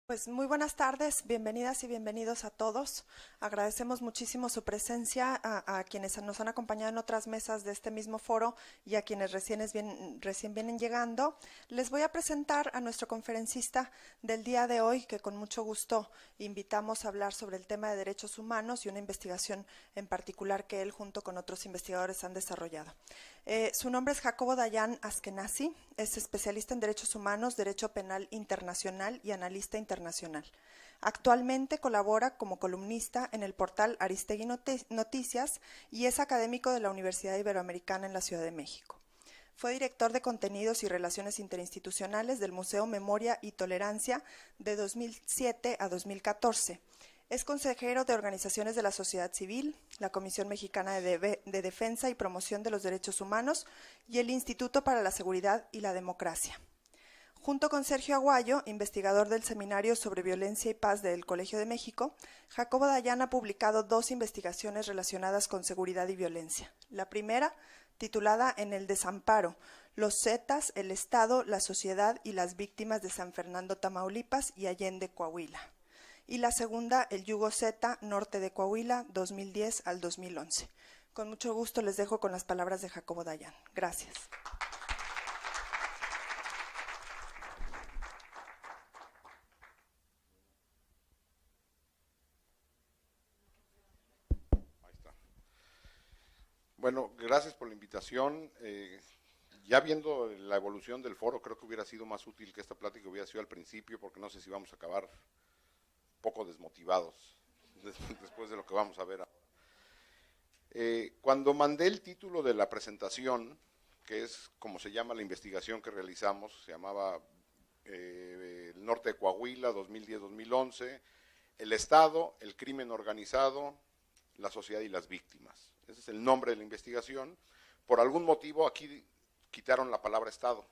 Pues muy buenas tardes, bienvenidas y bienvenidos a todos. Agradecemos muchísimo su presencia a quienes nos han acompañado en otras mesas de este mismo foro y a quienes recién vienen llegando. Les voy a presentar a nuestro conferencista del día de hoy, que con mucho gusto invitamos a hablar sobre el tema de derechos humanos y una investigación en particular que él junto con otros investigadores han desarrollado. Su nombre es Jacobo Dayan Askenazi, es especialista en derechos humanos, derecho penal internacional y analista internacional. Actualmente colabora como columnista en el portal Aristegui Noticias y es académico de la Universidad Iberoamericana en la Ciudad de México. Fue director de contenidos y relaciones interinstitucionales del Museo Memoria y Tolerancia de 2007 a 2014. Es consejero de organizaciones de la sociedad civil, la Comisión Mexicana de Defensa y Promoción de los Derechos Humanos y el Instituto para la Seguridad y la Democracia. Junto con Sergio Aguayo, investigador del Seminario sobre Violencia y Paz del Colegio de México, Jacobo Dayan ha publicado 2 investigaciones relacionadas con seguridad y violencia. La primera, titulada En el desamparo, los Zetas, el Estado, la sociedad y las víctimas de San Fernando, Tamaulipas y Allende, Coahuila. Y la segunda, El Yugo Zeta, norte de Coahuila, 2010 al 2011. Con mucho gusto les dejo con las palabras de Jacobo Dayan. Gracias. Ahí está. Bueno, gracias por la invitación. Ya viendo la evolución del foro, creo que hubiera sido más útil que esta plática hubiera sido al principio, porque no sé si vamos a acabar poco desmotivados después de lo que vamos a ver ahora. Cuando mandé el título de la presentación, que es como se llama la investigación que realizamos, se llamaba el norte de Coahuila, 2010-2011, el Estado, el crimen organizado, la sociedad y las víctimas. Ese es el nombre de la investigación. Por algún motivo aquí quitaron la palabra Estado.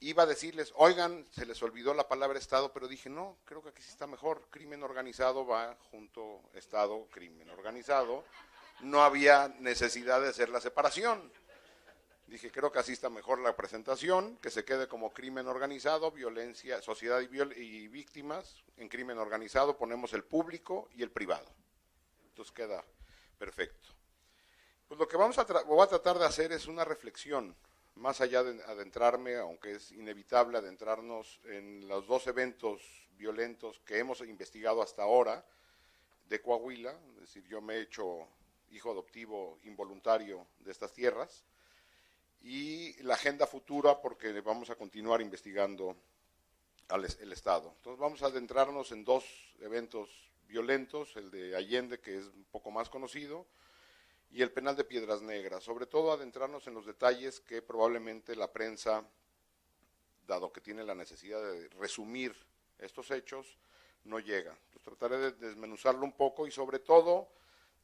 Iba a decirles, oigan, se les olvidó la palabra Estado, pero dije, no, creo que aquí sí está mejor. Crimen organizado va junto Estado, crimen organizado. No había necesidad de hacer la separación. Dije, creo que así está mejor la presentación, que se quede como crimen organizado, violencia, sociedad y víctimas. En crimen organizado ponemos el público y el privado. Entonces queda perfecto. Pues lo que voy a tratar de hacer es una reflexión, más allá de adentrarme, aunque es inevitable adentrarnos en los 2 eventos violentos que hemos investigado hasta ahora de Coahuila, es decir, yo me he hecho hijo adoptivo involuntario de estas tierras, y la agenda futura porque vamos a continuar investigando el Estado. Entonces vamos a adentrarnos en 2 eventos violentos, el de Allende, que es un poco más conocido, y el penal de Piedras Negras, sobre todo adentrarnos en los detalles que probablemente la prensa, dado que tiene la necesidad de resumir estos hechos, no llega. Entonces trataré de desmenuzarlo un poco y sobre todo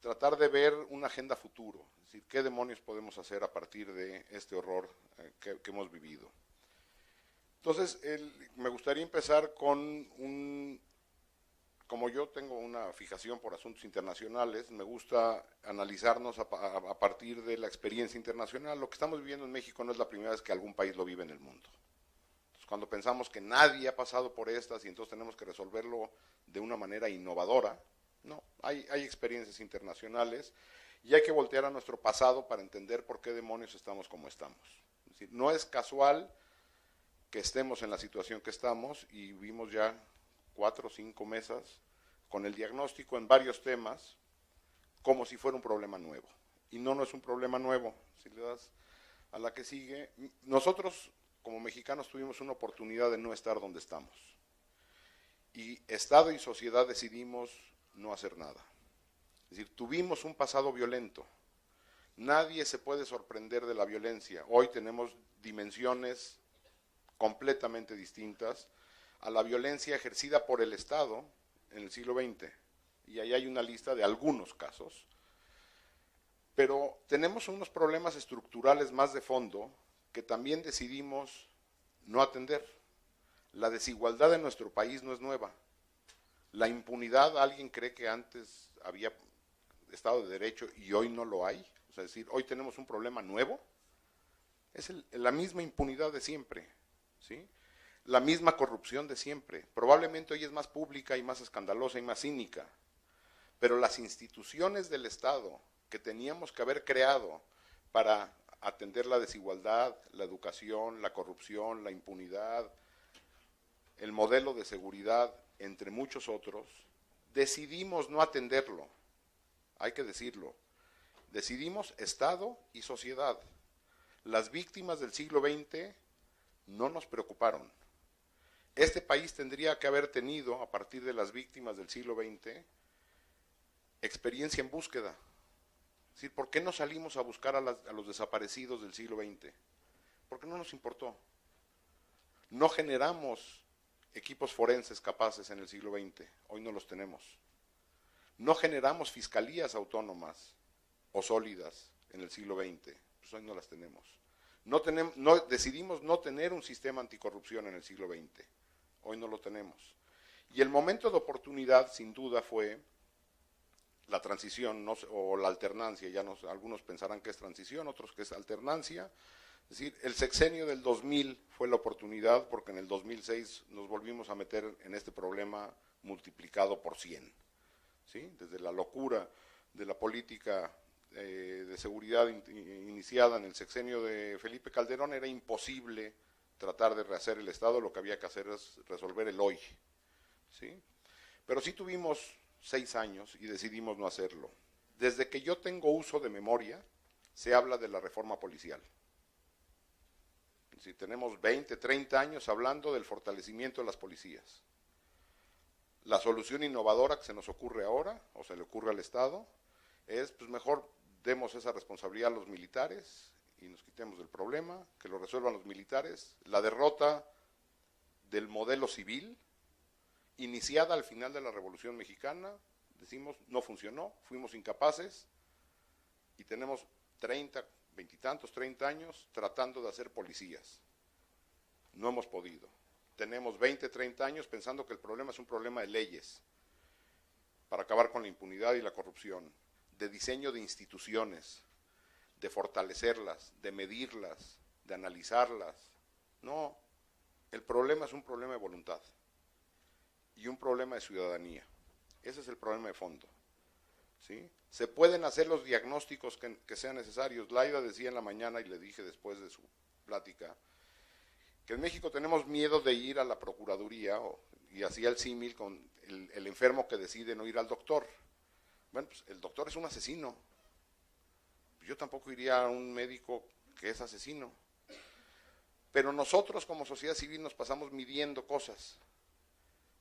tratar de ver una agenda futuro, es decir, qué demonios podemos hacer a partir de este horror que hemos vivido. Entonces, me gustaría empezar con como yo tengo una fijación por asuntos internacionales, me gusta analizarnos a partir de la experiencia internacional. Lo que estamos viviendo en México no es la primera vez que algún país lo vive en el mundo. Entonces, cuando pensamos que nadie ha pasado por estas y entonces tenemos que resolverlo de una manera innovadora, no, hay experiencias internacionales y hay que voltear a nuestro pasado para entender por qué demonios estamos como estamos. Es decir, no es casual que estemos en la situación que estamos y vimos ya 4 o 5 mesas con el diagnóstico en varios temas como si fuera un problema nuevo. Y no es un problema nuevo. Si le das a la que sigue, nosotros como mexicanos tuvimos una oportunidad de no estar donde estamos. Y Estado y sociedad decidimos no hacer nada. Es decir, tuvimos un pasado violento. Nadie se puede sorprender de la violencia. Hoy tenemos dimensiones completamente distintas a la violencia ejercida por el Estado en el siglo XX. Y ahí hay una lista de algunos casos. Pero tenemos unos problemas estructurales más de fondo que también decidimos no atender. La desigualdad en nuestro país no es nueva. La impunidad, ¿alguien cree que antes había Estado de Derecho y hoy no lo hay? O sea, es decir, hoy tenemos un problema nuevo. Es la misma impunidad de siempre, ¿sí? la misma corrupción de siempre. Probablemente hoy es más pública y más escandalosa y más cínica, pero las instituciones del Estado que teníamos que haber creado para atender la desigualdad, la educación, la corrupción, la impunidad, el modelo de seguridad, entre muchos otros, decidimos no atenderlo, hay que decirlo. Decidimos Estado y sociedad. Las víctimas del siglo XX no nos preocuparon. Este país tendría que haber tenido, a partir de las víctimas del siglo XX, experiencia en búsqueda. Es decir, ¿por qué no salimos a buscar a los desaparecidos del siglo XX? Porque no nos importó. No generamos equipos forenses capaces en el siglo XX, hoy no los tenemos. No generamos fiscalías autónomas o sólidas en el siglo XX, pues hoy no las tenemos. Decidimos no tener un sistema anticorrupción en el siglo XX, hoy no lo tenemos. Y el momento de oportunidad, sin duda, fue la transición o la alternancia. Algunos pensarán que es transición, otros que es alternancia. Es decir, el sexenio del 2000 fue la oportunidad, porque en el 2006 nos volvimos a meter en este problema multiplicado por 100. ¿Sí? Desde la locura de la política de seguridad iniciada en el sexenio de Felipe Calderón, era imposible tratar de rehacer el Estado, lo que había que hacer es resolver el hoy. ¿Sí? Pero sí tuvimos 6 años y decidimos no hacerlo. Desde que yo tengo uso de memoria, se habla de la reforma policial. Si tenemos 20, 30 años hablando del fortalecimiento de las policías. La solución innovadora que se nos ocurre ahora, o se le ocurre al Estado, es pues mejor demos esa responsabilidad a los militares y nos quitemos del problema, que lo resuelvan los militares. La derrota del modelo civil, iniciada al final de la Revolución Mexicana, decimos no funcionó, fuimos incapaces y tenemos 30 años tratando de hacer policías. No hemos podido. Tenemos 20, 30 años pensando que el problema es un problema de leyes para acabar con la impunidad y la corrupción, de diseño de instituciones, de fortalecerlas, de medirlas, de analizarlas. No, el problema es un problema de voluntad y un problema de ciudadanía. Ese es el problema de fondo. ¿Sí? Se pueden hacer los diagnósticos que sean necesarios. Laida decía en la mañana, y le dije después de su plática, que en México tenemos miedo de ir a la procuraduría, y hacía el símil con el enfermo que decide no ir al doctor. Bueno, pues el doctor es un asesino. Yo tampoco iría a un médico que es asesino. Pero nosotros como sociedad civil nos pasamos midiendo cosas,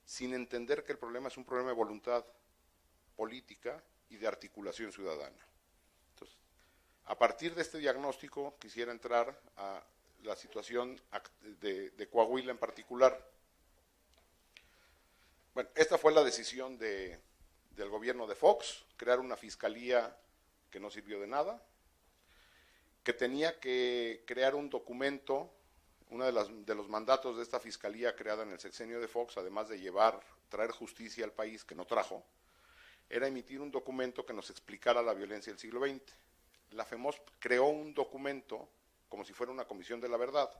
sin entender que el problema es un problema de voluntad política y de articulación ciudadana. Entonces, a partir de este diagnóstico quisiera entrar a la situación de Coahuila en particular. Bueno, esta fue la decisión del gobierno de Fox, crear una fiscalía que no sirvió de nada, que tenía que crear un documento. Uno de los mandatos de esta fiscalía creada en el sexenio de Fox, además de traer justicia al país, que no trajo, era emitir un documento que nos explicara la violencia del siglo XX. La FEMOS creó un documento como si fuera una comisión de la verdad.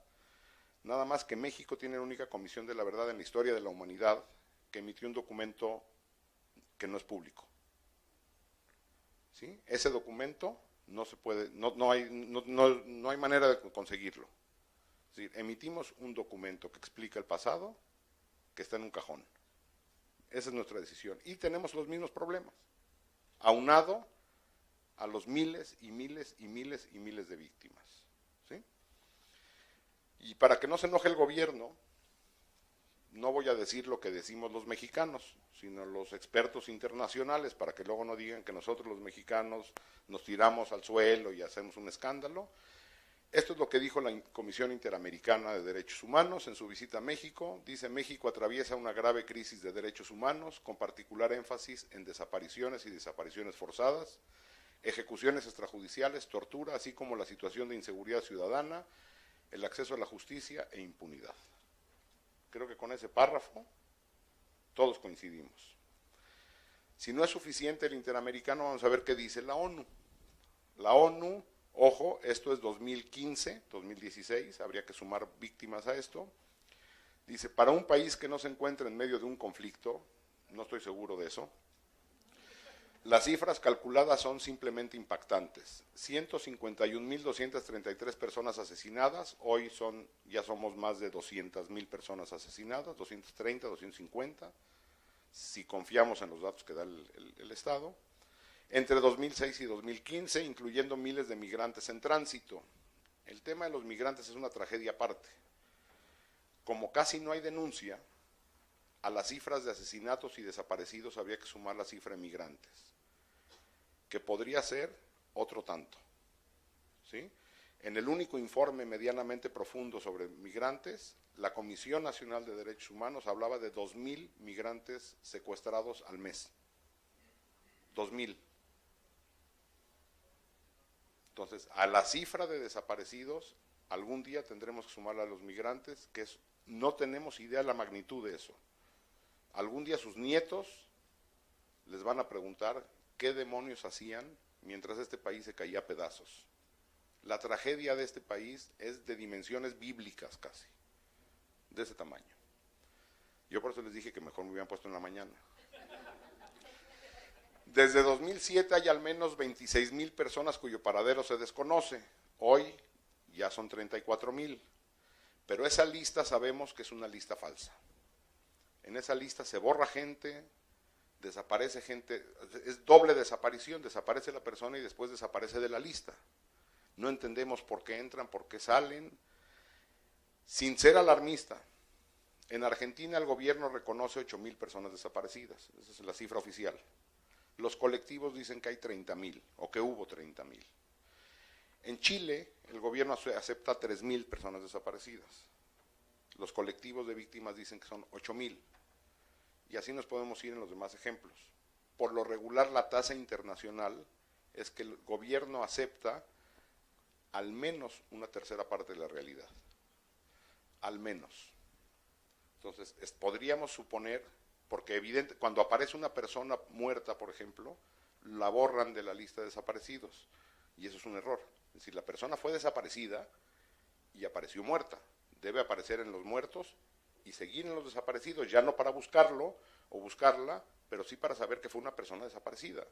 Nada más que México tiene la única comisión de la verdad en la historia de la humanidad que emitió un documento que no es público. ¿Sí? Ese documento no se puede, no hay manera de conseguirlo. Es decir, emitimos un documento que explica el pasado, que está en un cajón. Esa es nuestra decisión. Y tenemos los mismos problemas, aunado a los miles y miles y miles y miles de víctimas. ¿Sí? Y para que no se enoje el gobierno, no voy a decir lo que decimos los mexicanos, sino los expertos internacionales, para que luego no digan que nosotros los mexicanos nos tiramos al suelo y hacemos un escándalo. Esto es lo que dijo la Comisión Interamericana de Derechos Humanos en su visita a México. Dice: México atraviesa una grave crisis de derechos humanos, con particular énfasis en desapariciones y desapariciones forzadas, ejecuciones extrajudiciales, tortura, así como la situación de inseguridad ciudadana, el acceso a la justicia e impunidad. Creo que con ese párrafo todos coincidimos. Si no es suficiente el interamericano, vamos a ver qué dice la ONU. La ONU, ojo, esto es 2015, 2016, habría que sumar víctimas a esto, Dice, para un país que no se encuentra en medio de un conflicto, no estoy seguro de eso, las cifras calculadas son simplemente impactantes. 151.233 personas asesinadas, hoy ya somos más de 200.000 personas asesinadas, 230, 250, si confiamos en los datos que da el Estado. Entre 2006 y 2015, incluyendo miles de migrantes en tránsito. El tema de los migrantes es una tragedia aparte. Como casi no hay denuncia, a las cifras de asesinatos y desaparecidos habría que sumar la cifra de migrantes, que podría ser otro tanto, ¿sí? En el único informe medianamente profundo sobre migrantes, la Comisión Nacional de Derechos Humanos hablaba de 2.000 migrantes secuestrados al mes. 2.000. Entonces, a la cifra de desaparecidos, algún día tendremos que sumarle a los migrantes, no tenemos idea de la magnitud de eso. Algún día sus nietos les van a preguntar qué demonios hacían mientras este país se caía a pedazos. La tragedia de este país es de dimensiones bíblicas casi, de ese tamaño. Yo por eso les dije que mejor me hubieran puesto en la mañana. Desde 2007 hay al menos 26.000 personas cuyo paradero se desconoce. Hoy ya son 34.000. Pero esa lista sabemos que es una lista falsa. En esa lista se borra gente, desaparece gente, es doble desaparición, desaparece la persona y después desaparece de la lista. No entendemos por qué entran, por qué salen. Sin ser alarmista, en Argentina el gobierno reconoce 8.000 personas desaparecidas, esa es la cifra oficial. Los colectivos dicen que hay 30.000 o que hubo 30.000. En Chile el gobierno acepta 3.000 personas desaparecidas. Los colectivos de víctimas dicen que son 8.000. Y así nos podemos ir en los demás ejemplos. Por lo regular la tasa internacional es que el gobierno acepta al menos una tercera parte de la realidad. Al menos. Entonces, podríamos suponer, porque cuando aparece una persona muerta, por ejemplo, la borran de la lista de desaparecidos. Y eso es un error. Es decir, la persona fue desaparecida y apareció muerta. Debe aparecer en los muertos y seguir en los desaparecidos, ya no para buscarlo o buscarla, pero sí para saber que fue una persona desaparecida.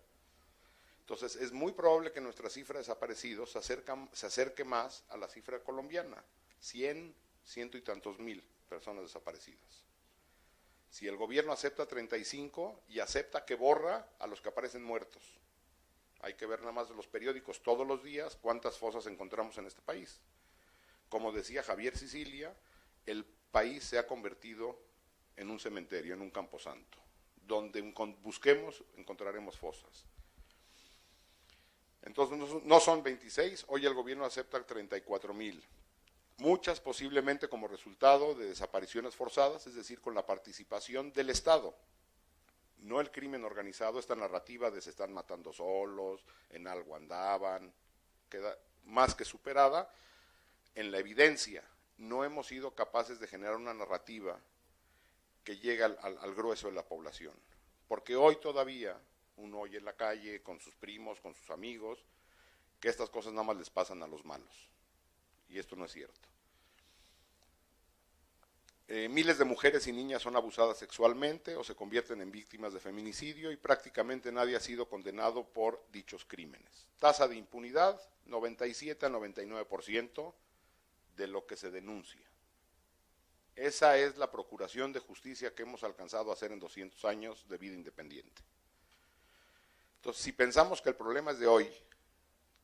Entonces, es muy probable que nuestra cifra de desaparecidos se acerque más a la cifra colombiana, 100 y tantos mil personas desaparecidas. Si el gobierno acepta 35 y acepta que borra a los que aparecen muertos, hay que ver nada más de los periódicos todos los días cuántas fosas encontramos en este país. Como decía Javier Sicilia, el país se ha convertido en un cementerio, en un camposanto. Donde busquemos, encontraremos fosas. Entonces, no son 26, hoy el gobierno acepta 34.000. Muchas posiblemente como resultado de desapariciones forzadas, es decir, con la participación del Estado. No el crimen organizado, esta narrativa de se están matando solos, en algo andaban, queda más que superada. En la evidencia, no hemos sido capaces de generar una narrativa que llegue al grueso de la población. Porque hoy todavía uno oye en la calle, con sus primos, con sus amigos, que estas cosas nada más les pasan a los malos. Y esto no es cierto. Miles de mujeres y niñas son abusadas sexualmente o se convierten en víctimas de feminicidio y prácticamente nadie ha sido condenado por dichos crímenes. Tasa de impunidad, 97 a 99% de lo que se denuncia. Esa es la procuración de justicia que hemos alcanzado a hacer en 200 años de vida independiente. Entonces, si pensamos que el problema es de hoy,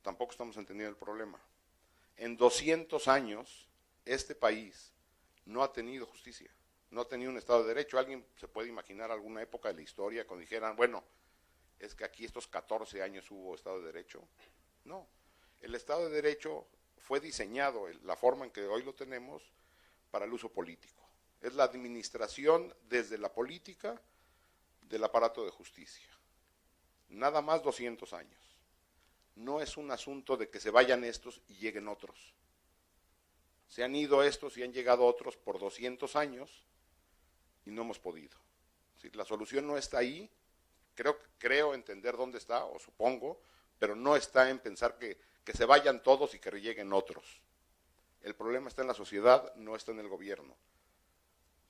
tampoco estamos entendiendo el problema. En 200 años, este país no ha tenido justicia, no ha tenido un Estado de Derecho. ¿Alguien se puede imaginar alguna época de la historia cuando dijeran, bueno, es que aquí estos 14 años hubo Estado de Derecho? No, el Estado de Derecho fue diseñado, la forma en que hoy lo tenemos, para el uso político. Es la administración desde la política del aparato de justicia. Nada más 200 años. No es un asunto de que se vayan estos y lleguen otros. Se han ido estos y han llegado otros por 200 años y no hemos podido. ¿Sí? La solución no está ahí, creo entender dónde está, o supongo, pero no está en pensar que se vayan todos y que lleguen otros. El problema está en la sociedad, no está en el gobierno.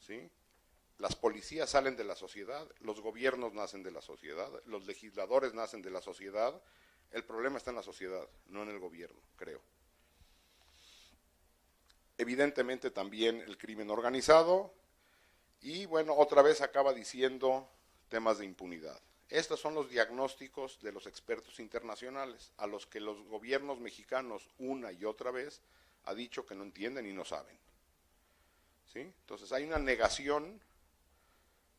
¿sí? Las policías salen de la sociedad, los gobiernos nacen de la sociedad, los legisladores nacen de la sociedad. El problema está en la sociedad, no en el gobierno, creo. Evidentemente también el crimen organizado y bueno, otra vez acaba diciendo temas de impunidad. Estos son los diagnósticos de los expertos internacionales, a los que los gobiernos mexicanos una y otra vez ha dicho que no entienden y no saben. ¿Sí? Entonces hay una negación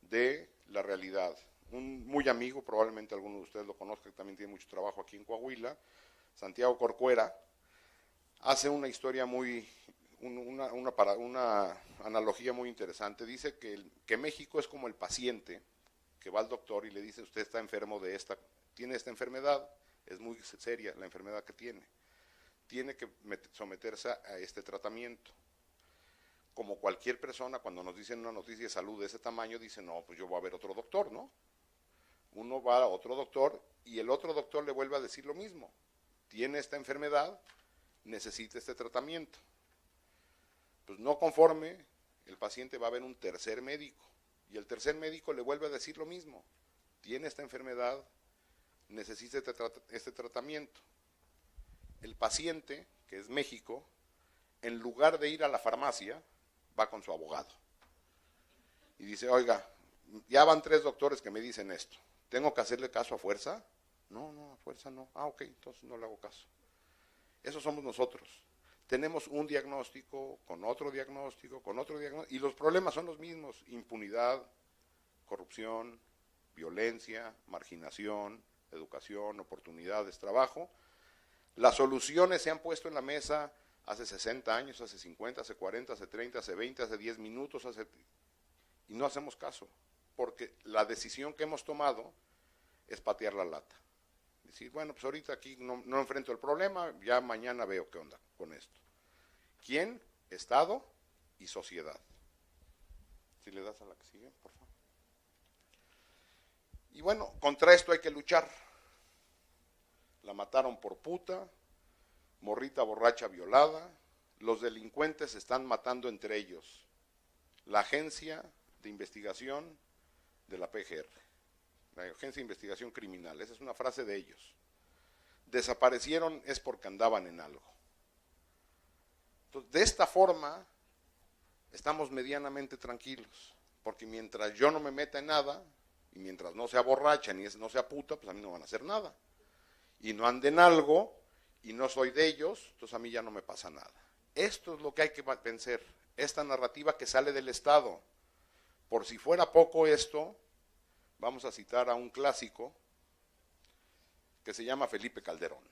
de la realidad. Un muy amigo, probablemente alguno de ustedes lo conozca, que también tiene mucho trabajo aquí en Coahuila, Santiago Corcuera, hace una historia una analogía muy interesante. Dice que México es como el paciente que va al doctor y le dice, usted está enfermo tiene esta enfermedad, es muy seria la enfermedad que tiene que someterse a este tratamiento. Como cualquier persona, cuando nos dicen una noticia de salud de ese tamaño, dice, no, pues yo voy a ver otro doctor, ¿no? Uno va a otro doctor y el otro doctor le vuelve a decir lo mismo. Tiene esta enfermedad, necesita este tratamiento. Pues no conforme, el paciente va a ver un tercer médico y el tercer médico le vuelve a decir lo mismo. Tiene esta enfermedad, necesita este tratamiento. El paciente, que es México, en lugar de ir a la farmacia, va con su abogado. Y dice, oiga, ya van 3 doctores que me dicen esto. ¿Tengo que hacerle caso a fuerza? No, a fuerza no. Ah, ok, entonces no le hago caso. Eso somos nosotros. Tenemos un diagnóstico, con otro diagnóstico, y los problemas son los mismos. Impunidad, corrupción, violencia, marginación, educación, oportunidades, trabajo. Las soluciones se han puesto en la mesa hace 60 años, hace 50, hace 40, hace 30, hace 20, hace 10 minutos, y no hacemos caso, porque la decisión que hemos tomado es patear la lata. Decir, bueno, pues ahorita aquí no enfrento el problema, ya mañana veo qué onda con esto. ¿Quién? Estado y sociedad. Si le das a la que sigue, por favor. Y bueno, contra esto hay que luchar. La mataron por puta, morrita borracha violada, los delincuentes se están matando entre ellos. La agencia de investigación de la PGR, la agencia de investigación criminal, esa es una frase de ellos. Desaparecieron es porque andaban en algo. Entonces, de esta forma, estamos medianamente tranquilos, porque mientras yo no me meta en nada, y mientras no sea borracha ni no sea puta, pues a mí no van a hacer nada. Y no ande en algo, y no soy de ellos, entonces a mí ya no me pasa nada. Esto es lo que hay que vencer, esta narrativa que sale del Estado. Por si fuera poco esto, vamos a citar a un clásico que se llama Felipe Calderón.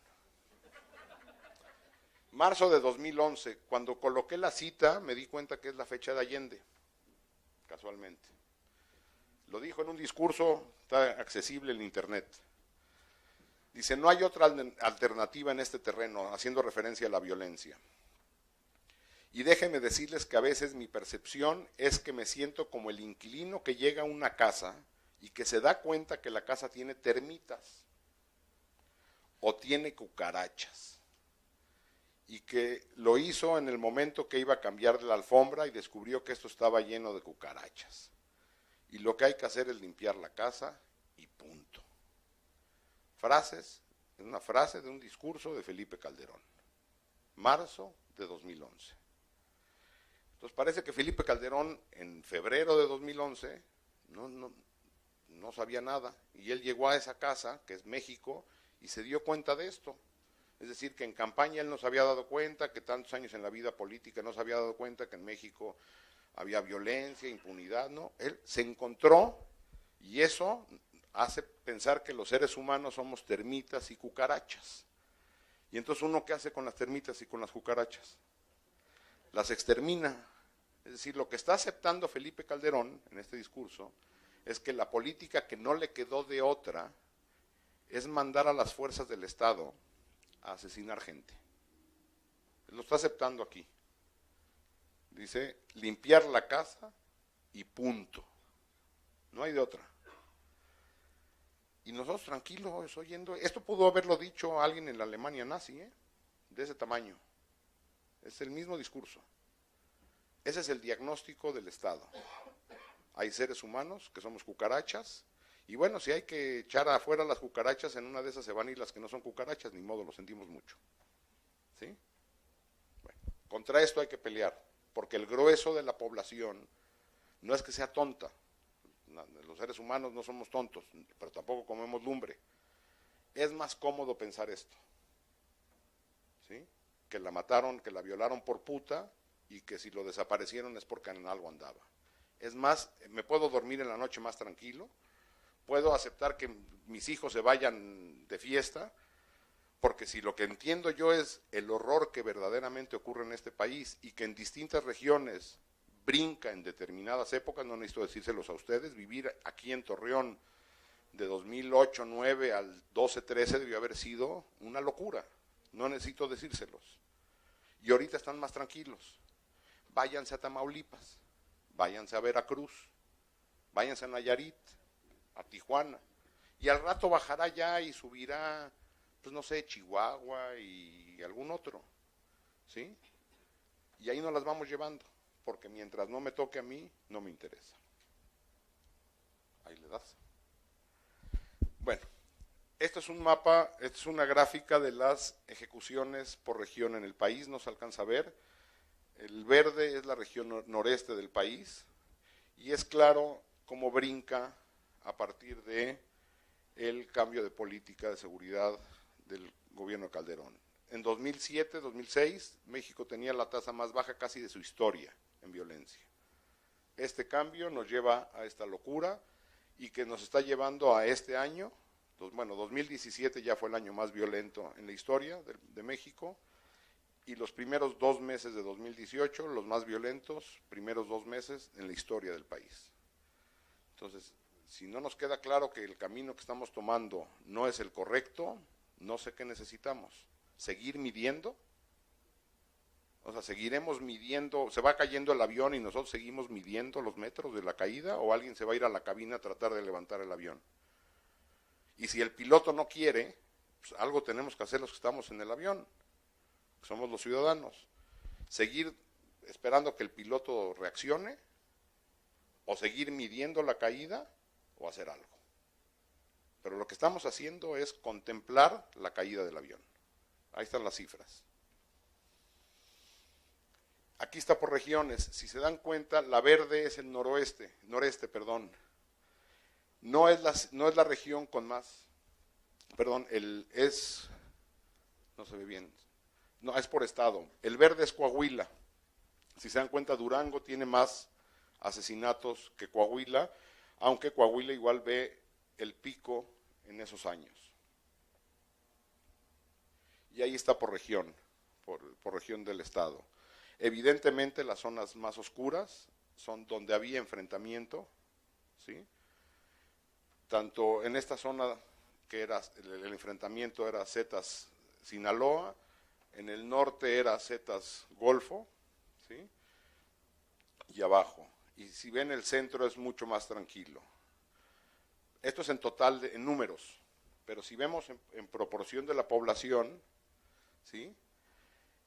Marzo de 2011, cuando coloqué la cita, me di cuenta que es la fecha de Allende, casualmente. Lo dijo en un discurso, está accesible en internet. Dice, no hay otra alternativa en este terreno, haciendo referencia a la violencia. Y déjenme decirles que a veces mi percepción es que me siento como el inquilino que llega a una casa y que se da cuenta que la casa tiene termitas o tiene cucarachas. Y que lo hizo en el momento que iba a cambiar la alfombra y descubrió que esto estaba lleno de cucarachas. Y lo que hay que hacer es limpiar la casa y punto. Es una frase de un discurso de Felipe Calderón, marzo de 2011. Entonces parece que Felipe Calderón en febrero de 2011 no sabía nada, y él llegó a esa casa, que es México, y se dio cuenta de esto. Es decir, que en campaña él no se había dado cuenta, que tantos años en la vida política no se había dado cuenta que en México había violencia, impunidad, ¿no? Él se encontró, y eso hace pensar que los seres humanos somos termitas y cucarachas. Y entonces uno, ¿qué hace con las termitas y con las cucarachas? Las extermina. Es decir, lo que está aceptando Felipe Calderón en este discurso es que la política que no le quedó de otra es mandar a las fuerzas del Estado a asesinar gente. Lo está aceptando aquí. Dice, limpiar la casa y punto. No hay de otra. Y nosotros tranquilos oyendo, esto pudo haberlo dicho alguien en la Alemania nazi, de ese tamaño. Es el mismo discurso. Ese es el diagnóstico del Estado. Hay seres humanos que somos cucarachas, y bueno, si hay que echar afuera las cucarachas, en una de esas se van a ir las que no son cucarachas, ni modo, lo sentimos mucho. ¿Sí? Bueno, contra esto hay que pelear, porque el grueso de la población no es que sea tonta, los seres humanos no somos tontos, pero tampoco comemos lumbre. Es más cómodo pensar esto, ¿sí? Que la mataron, que la violaron por puta, y que si lo desaparecieron es porque en algo andaba. Es más, me puedo dormir en la noche más tranquilo, puedo aceptar que mis hijos se vayan de fiesta, porque si lo que entiendo yo es el horror que verdaderamente ocurre en este país y que en distintas regiones brinca en determinadas épocas, no necesito decírselos a ustedes, vivir aquí en Torreón de 2008-9 al 12-13 debió haber sido una locura, no necesito decírselos. Y ahorita están más tranquilos. Váyanse a Tamaulipas, váyanse a Veracruz, váyanse a Nayarit, a Tijuana, y al rato bajará ya y subirá, pues no sé, Chihuahua y algún otro, ¿sí? Y ahí nos las vamos llevando, porque mientras no me toque a mí, no me interesa. Ahí le das. Bueno, esto es un mapa, esta es una gráfica de las ejecuciones por región en el país, no se alcanza a ver. El verde es la región noreste del país, y es claro cómo brinca a partir de el cambio de política de seguridad del gobierno de Calderón. En 2007, 2006, México tenía la tasa más baja casi de su historia en violencia. Este cambio nos lleva a esta locura y que nos está llevando a este año. Bueno, 2017 ya fue el año más violento en la historia de México, y los primeros 2 meses de 2018, los más violentos, primeros 2 meses en la historia del país. Entonces, si no nos queda claro que el camino que estamos tomando no es el correcto, no sé qué necesitamos. ¿Seguir midiendo? O sea, ¿seguiremos midiendo? ¿Se va cayendo el avión y nosotros seguimos midiendo los metros de la caída? ¿O alguien se va a ir a la cabina a tratar de levantar el avión? Y si el piloto no quiere, pues algo tenemos que hacer los que estamos en el avión, que somos los ciudadanos. ¿Seguir esperando que el piloto reaccione? ¿O seguir midiendo la caída? ¿O hacer algo? Pero lo que estamos haciendo es contemplar la caída del avión. Ahí están las cifras. Aquí está por regiones. Si se dan cuenta, la verde es el noreste, No es la región con más, no se ve bien, no, es por estado. El verde es Coahuila. Si se dan cuenta, Durango tiene más asesinatos que Coahuila, aunque Coahuila igual ve el pico en esos años. Y ahí está por región, por región del estado. Evidentemente las zonas más oscuras son donde había enfrentamiento, ¿sí? Tanto en esta zona que era el enfrentamiento era Zetas Sinaloa, en el norte era Zetas Golfo, ¿sí? Y abajo. Y si ven el centro es mucho más tranquilo. Esto es en total, en números, pero si vemos en proporción de la población, ¿sí?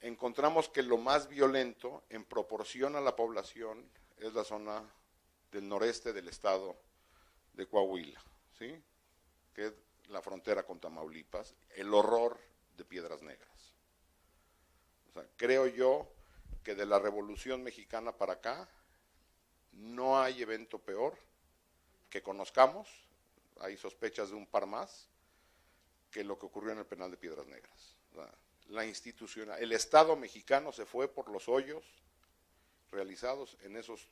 Encontramos que lo más violento en proporción a la población es la zona del noreste del estado de Coahuila, ¿sí? Que es la frontera con Tamaulipas, el horror de Piedras Negras. O sea, creo yo que de la Revolución Mexicana para acá no hay evento peor que conozcamos, hay sospechas de un par más, que lo que ocurrió en el penal de Piedras Negras. O sea, el Estado mexicano se fue por los hoyos realizados en esos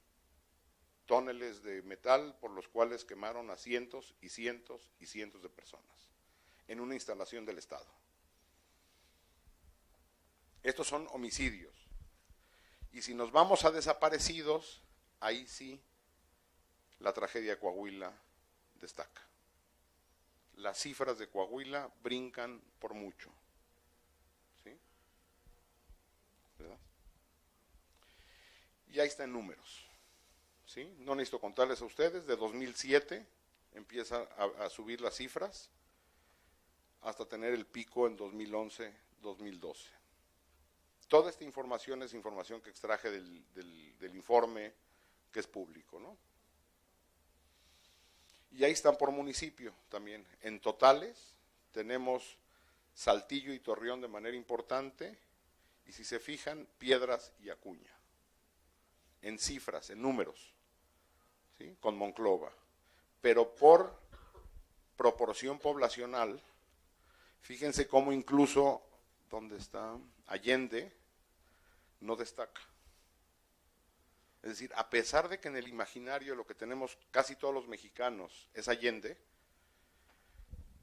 túneles de metal por los cuales quemaron a cientos y cientos y cientos de personas en una instalación del Estado. Estos son homicidios. Y si nos vamos a desaparecidos, ahí sí la tragedia de Coahuila destaca. Las cifras de Coahuila brincan por mucho. ¿Sí? ¿Verdad? Y ahí está en números. ¿Sí? No necesito contarles a ustedes, de 2007 empieza a subir las cifras hasta tener el pico en 2011-2012. toda esta información es información que extraje del informe que es público, ¿no? Y ahí están por municipio también. En totales tenemos Saltillo y Torreón de manera importante, y si se fijan, Piedras y Acuña. En cifras, en números, ¿sí? Con Monclova. Pero por proporción poblacional, fíjense cómo incluso, ¿dónde está? Allende no destaca. Es decir, a pesar de que en el imaginario lo que tenemos casi todos los mexicanos es Allende,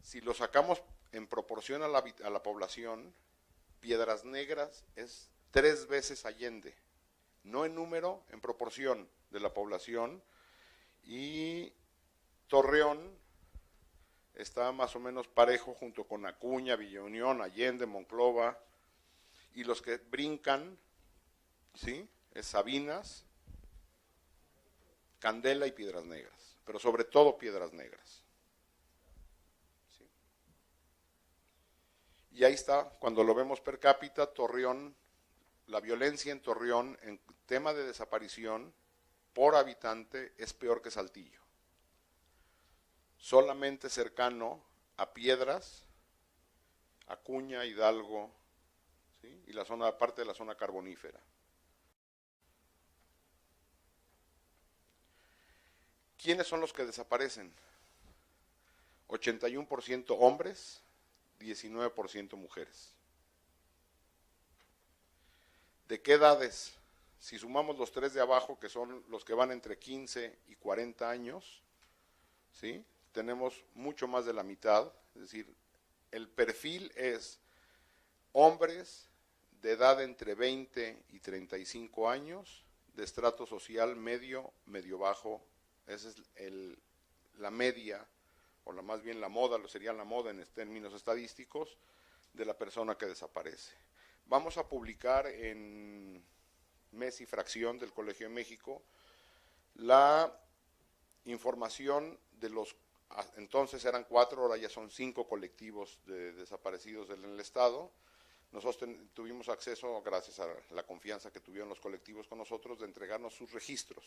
si lo sacamos en proporción a la población, Piedras Negras es 3 veces Allende, no en número, en proporción de la población, y Torreón está más o menos parejo junto con Acuña, Villa Unión, Allende, Monclova, y los que brincan, ¿sí? Es Sabinas, Candela y Piedras Negras, pero sobre todo Piedras Negras. ¿Sí? Y ahí está, cuando lo vemos per cápita, Torreón, la violencia en Torreón en tema de desaparición por habitante es peor que Saltillo. Solamente cercano a Piedras, Acuña, Hidalgo, ¿sí? Y la zona, parte de la zona carbonífera. ¿Quiénes son los que desaparecen? 81% hombres, 19% mujeres. ¿De qué edades? Si sumamos los 3 de abajo, que son los que van entre 15 y 40 años, ¿sí? Tenemos mucho más de la mitad, es decir, el perfil es hombres de edad entre 20 y 35 años, de estrato social medio, medio bajo. Esa es la media, o más bien la moda, sería la moda en términos estadísticos, de la persona que desaparece. Vamos a publicar en Mes y Fracción del Colegio de México la información de los, entonces eran 4, ahora ya son 5 colectivos de desaparecidos en el Estado. Nosotros tuvimos acceso, gracias a la confianza que tuvieron los colectivos con nosotros, de entregarnos sus registros.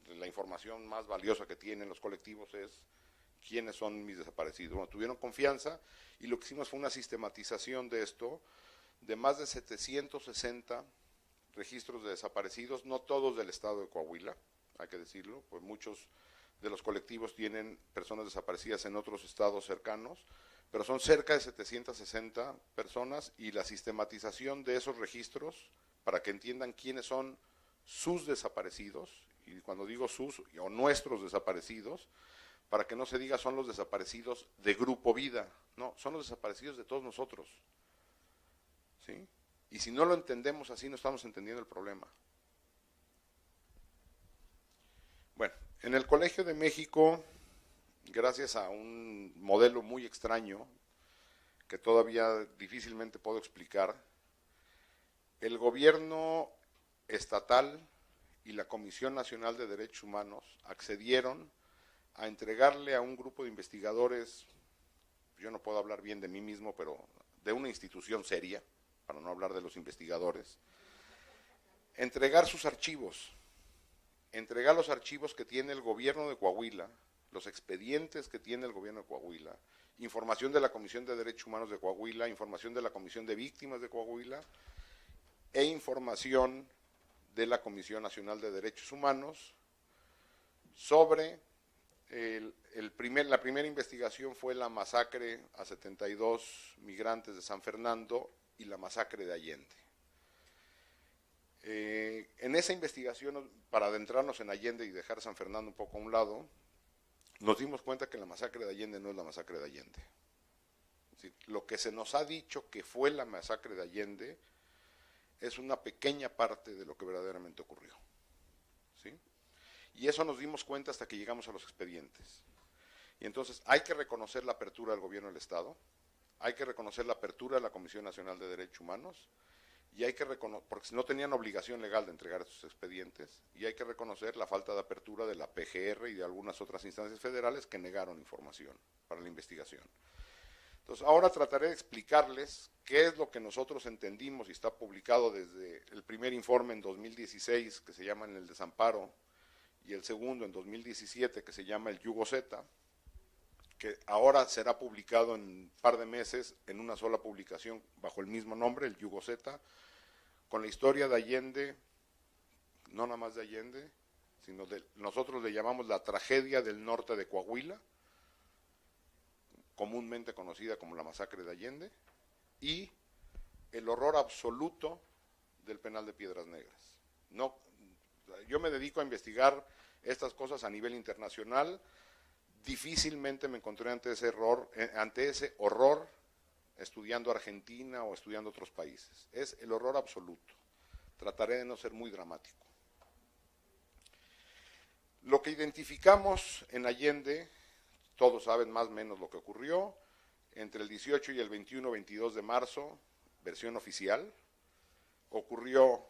La información más valiosa que tienen los colectivos es quiénes son mis desaparecidos. Bueno, tuvieron confianza y lo que hicimos fue una sistematización de esto, de más de 760 registros de desaparecidos, no todos del estado de Coahuila, hay que decirlo, pues muchos de los colectivos tienen personas desaparecidas en otros estados cercanos, pero son cerca de 760 personas, y la sistematización de esos registros, para que entiendan quiénes son sus desaparecidos, y cuando digo sus o nuestros desaparecidos, para que no se diga son los desaparecidos de Grupo Vida, no, son los desaparecidos de todos nosotros, ¿sí? Y si no lo entendemos así, no estamos entendiendo el problema. Bueno, en el Colegio de México, gracias a un modelo muy extraño, que todavía difícilmente puedo explicar, el gobierno estatal y la Comisión Nacional de Derechos Humanos accedieron a entregarle a un grupo de investigadores, yo no puedo hablar bien de mí mismo, pero de una institución seria, para no hablar de los investigadores, entregar sus archivos, entregar los archivos que tiene el gobierno de Coahuila, los expedientes que tiene el gobierno de Coahuila, información de la Comisión de Derechos Humanos de Coahuila, información de la Comisión de Víctimas de Coahuila e información de la Comisión Nacional de Derechos Humanos sobre la primera investigación fue la masacre a 72 migrantes de San Fernando y la masacre de Allende. En esa investigación, para adentrarnos en Allende y dejar San Fernando un poco a un lado, nos dimos cuenta que la masacre de Allende no es la masacre de Allende. Es decir, lo que se nos ha dicho que fue la masacre de Allende es una pequeña parte de lo que verdaderamente ocurrió, ¿sí? Y eso nos dimos cuenta hasta que llegamos a los expedientes. Y entonces hay que reconocer la apertura del gobierno del Estado, hay que reconocer la apertura de la Comisión Nacional de Derechos Humanos, y hay que reconocer, porque no tenían obligación legal de entregar estos expedientes, y hay que reconocer la falta de apertura de la PGR y de algunas otras instancias federales que negaron información para la investigación. Entonces, ahora trataré de explicarles qué es lo que nosotros entendimos y está publicado desde el primer informe en 2016, que se llama En el Desamparo, y el segundo en 2017, que se llama El Yugo Z, que ahora será publicado en un par de meses en una sola publicación bajo el mismo nombre, El Yugo Z, con la historia de Allende, no nada más de Allende, sino nosotros le llamamos la tragedia del norte de Coahuila, comúnmente conocida como la masacre de Allende, y el horror absoluto del penal de Piedras Negras. No, yo me dedico a investigar estas cosas a nivel internacional. Difícilmente me encontré ante ese horror estudiando Argentina o estudiando otros países. Es el horror absoluto. Trataré de no ser muy dramático. Lo que identificamos en Allende, todos saben más o menos lo que ocurrió, entre el 18 y el 21-22 de marzo, versión oficial, ocurrió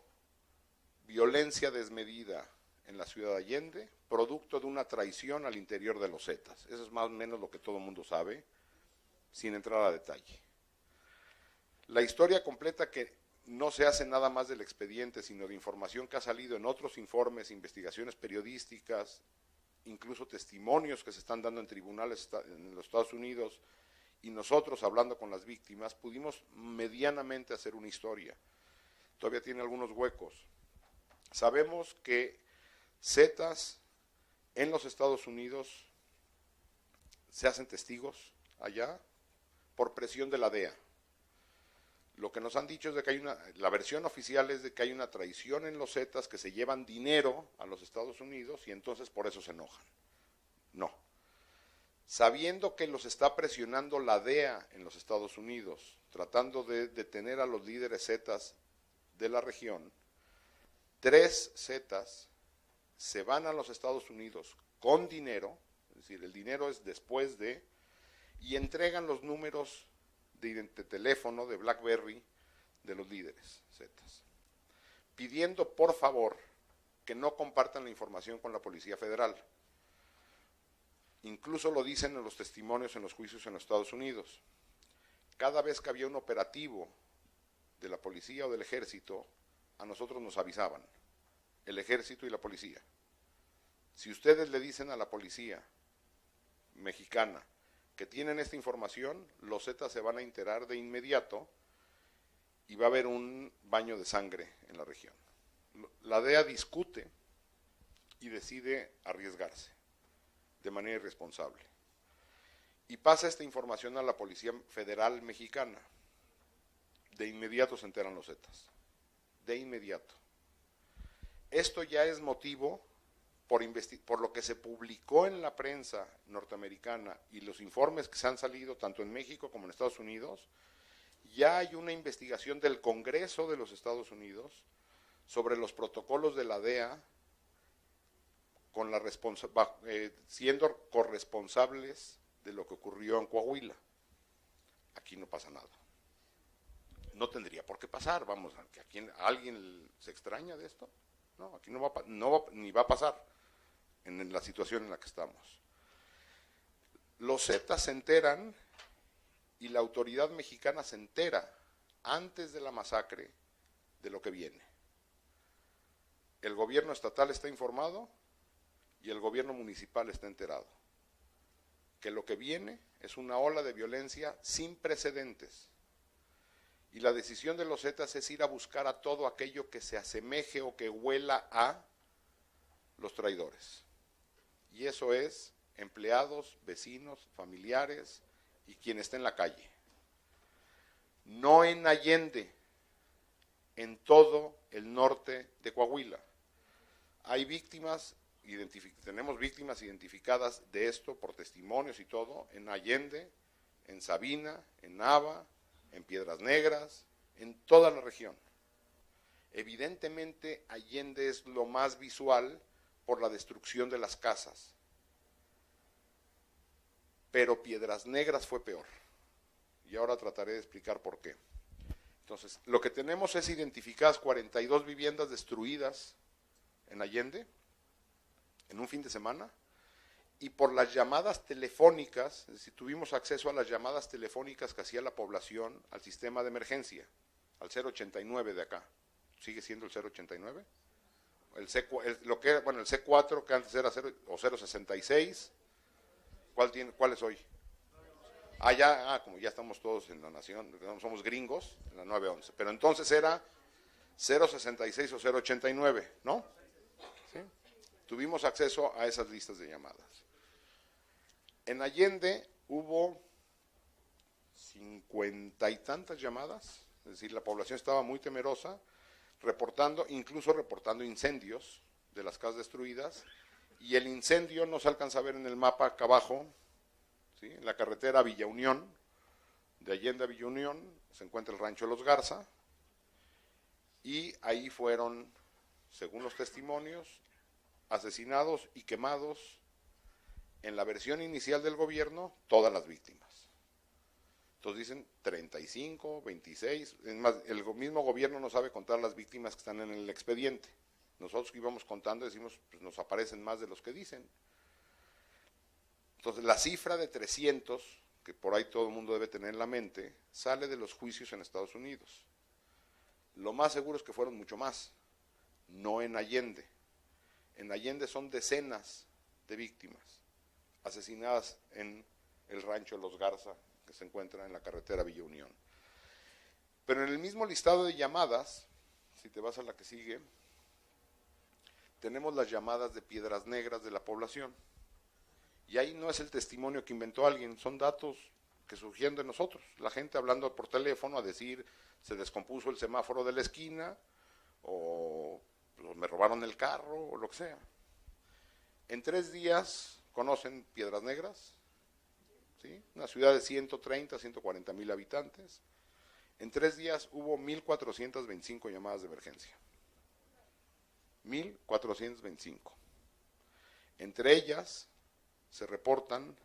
violencia desmedida en la ciudad de Allende, producto de una traición al interior de los Zetas. Eso es más o menos lo que todo el mundo sabe, sin entrar a detalle. La historia completa, que no se hace nada más del expediente, sino de información que ha salido en otros informes, investigaciones periodísticas, incluso testimonios que se están dando en tribunales en los Estados Unidos, y nosotros hablando con las víctimas, pudimos medianamente hacer una historia. Todavía tiene algunos huecos. Sabemos que Zetas en los Estados Unidos se hacen testigos allá por presión de la DEA. Lo que nos han dicho es de que la versión oficial es de que hay una traición en los Zetas, que se llevan dinero a los Estados Unidos y entonces por eso se enojan. No. Sabiendo que los está presionando la DEA en los Estados Unidos, tratando de detener a los líderes Zetas de la región, 3 Zetas se van a los Estados Unidos con dinero, es decir, el dinero es después de, y entregan los números de teléfono de BlackBerry de los líderes Zetas, pidiendo por favor que no compartan la información con la Policía Federal. Incluso lo dicen en los testimonios en los juicios en los Estados Unidos. Cada vez que había un operativo de la policía o del ejército, a nosotros nos avisaban, el ejército y la policía. Si ustedes le dicen a la policía mexicana que tienen esta información, los Zetas se van a enterar de inmediato y va a haber un baño de sangre en la región. La DEA discute y decide arriesgarse de manera irresponsable. Y pasa esta información a la Policía Federal Mexicana. De inmediato se enteran los Zetas. De inmediato. Esto ya es motivo, por lo que se publicó en la prensa norteamericana y los informes que se han salido tanto en México como en Estados Unidos, ya hay una investigación del Congreso de los Estados Unidos sobre los protocolos de la DEA con siendo corresponsables de lo que ocurrió en Coahuila. Aquí no pasa nada. No tendría por qué pasar, vamos, ¿alguien se extraña de esto? No, aquí ni va a pasar en la situación en la que estamos. Los Zetas se enteran y la autoridad mexicana se entera antes de la masacre de lo que viene. El gobierno estatal está informado y el gobierno municipal está enterado que lo que viene es una ola de violencia sin precedentes. Y la decisión de los Zetas es ir a buscar a todo aquello que se asemeje o que huela a los traidores. Y eso es empleados, vecinos, familiares y quien esté en la calle. No en Allende, en todo el norte de Coahuila. Hay víctimas, tenemos víctimas identificadas de esto por testimonios y todo, en Allende, en Sabina, en Nava, en Piedras Negras, en toda la región. Evidentemente Allende es lo más visual por la destrucción de las casas, pero Piedras Negras fue peor, y ahora trataré de explicar por qué. Entonces, lo que tenemos es identificadas 42 viviendas destruidas en Allende, en un fin de semana, y por las llamadas telefónicas, es decir, tuvimos acceso a las llamadas telefónicas que hacía la población al sistema de emergencia, al 089 de acá. ¿Sigue siendo el 089? El el C4, que antes era 0 o 066. ¿Cuál es hoy? Como ya estamos todos en la nación, somos gringos, en la 911. Pero entonces era 066 o 089, ¿no? ¿Sí? Tuvimos acceso a esas listas de llamadas. En Allende hubo 50 y tantas llamadas, es decir, la población estaba muy temerosa, incluso reportando incendios de las casas destruidas, y el incendio no se alcanza a ver en el mapa acá abajo, ¿sí? En la carretera Villa Unión, de Allende a Villa Unión, se encuentra el rancho de los Garza, y ahí fueron, según los testimonios, asesinados y quemados, en la versión inicial del gobierno, todas las víctimas. Entonces dicen 35, 26, es más, el mismo gobierno no sabe contar las víctimas que están en el expediente. Nosotros que íbamos contando decimos, pues nos aparecen más de los que dicen. Entonces la cifra de 300, que por ahí todo el mundo debe tener en la mente, sale de los juicios en Estados Unidos. Lo más seguro es que fueron mucho más, no en Allende. En Allende son decenas de víctimas asesinadas en el rancho Los Garza, que se encuentra en la carretera Villa Unión. Pero en el mismo listado de llamadas, si te vas a la que sigue, tenemos las llamadas de Piedras Negras de la población. Y ahí no es el testimonio que inventó alguien, son datos que surgieron de nosotros. La gente hablando por teléfono a decir, se descompuso el semáforo de la esquina, o me robaron el carro, o lo que sea. En 3 días, ¿conocen Piedras Negras? ¿Sí? Una ciudad de 130, 140 mil habitantes. En 3 días hubo 1,425 llamadas de emergencia. 1,425. Entre ellas se reportan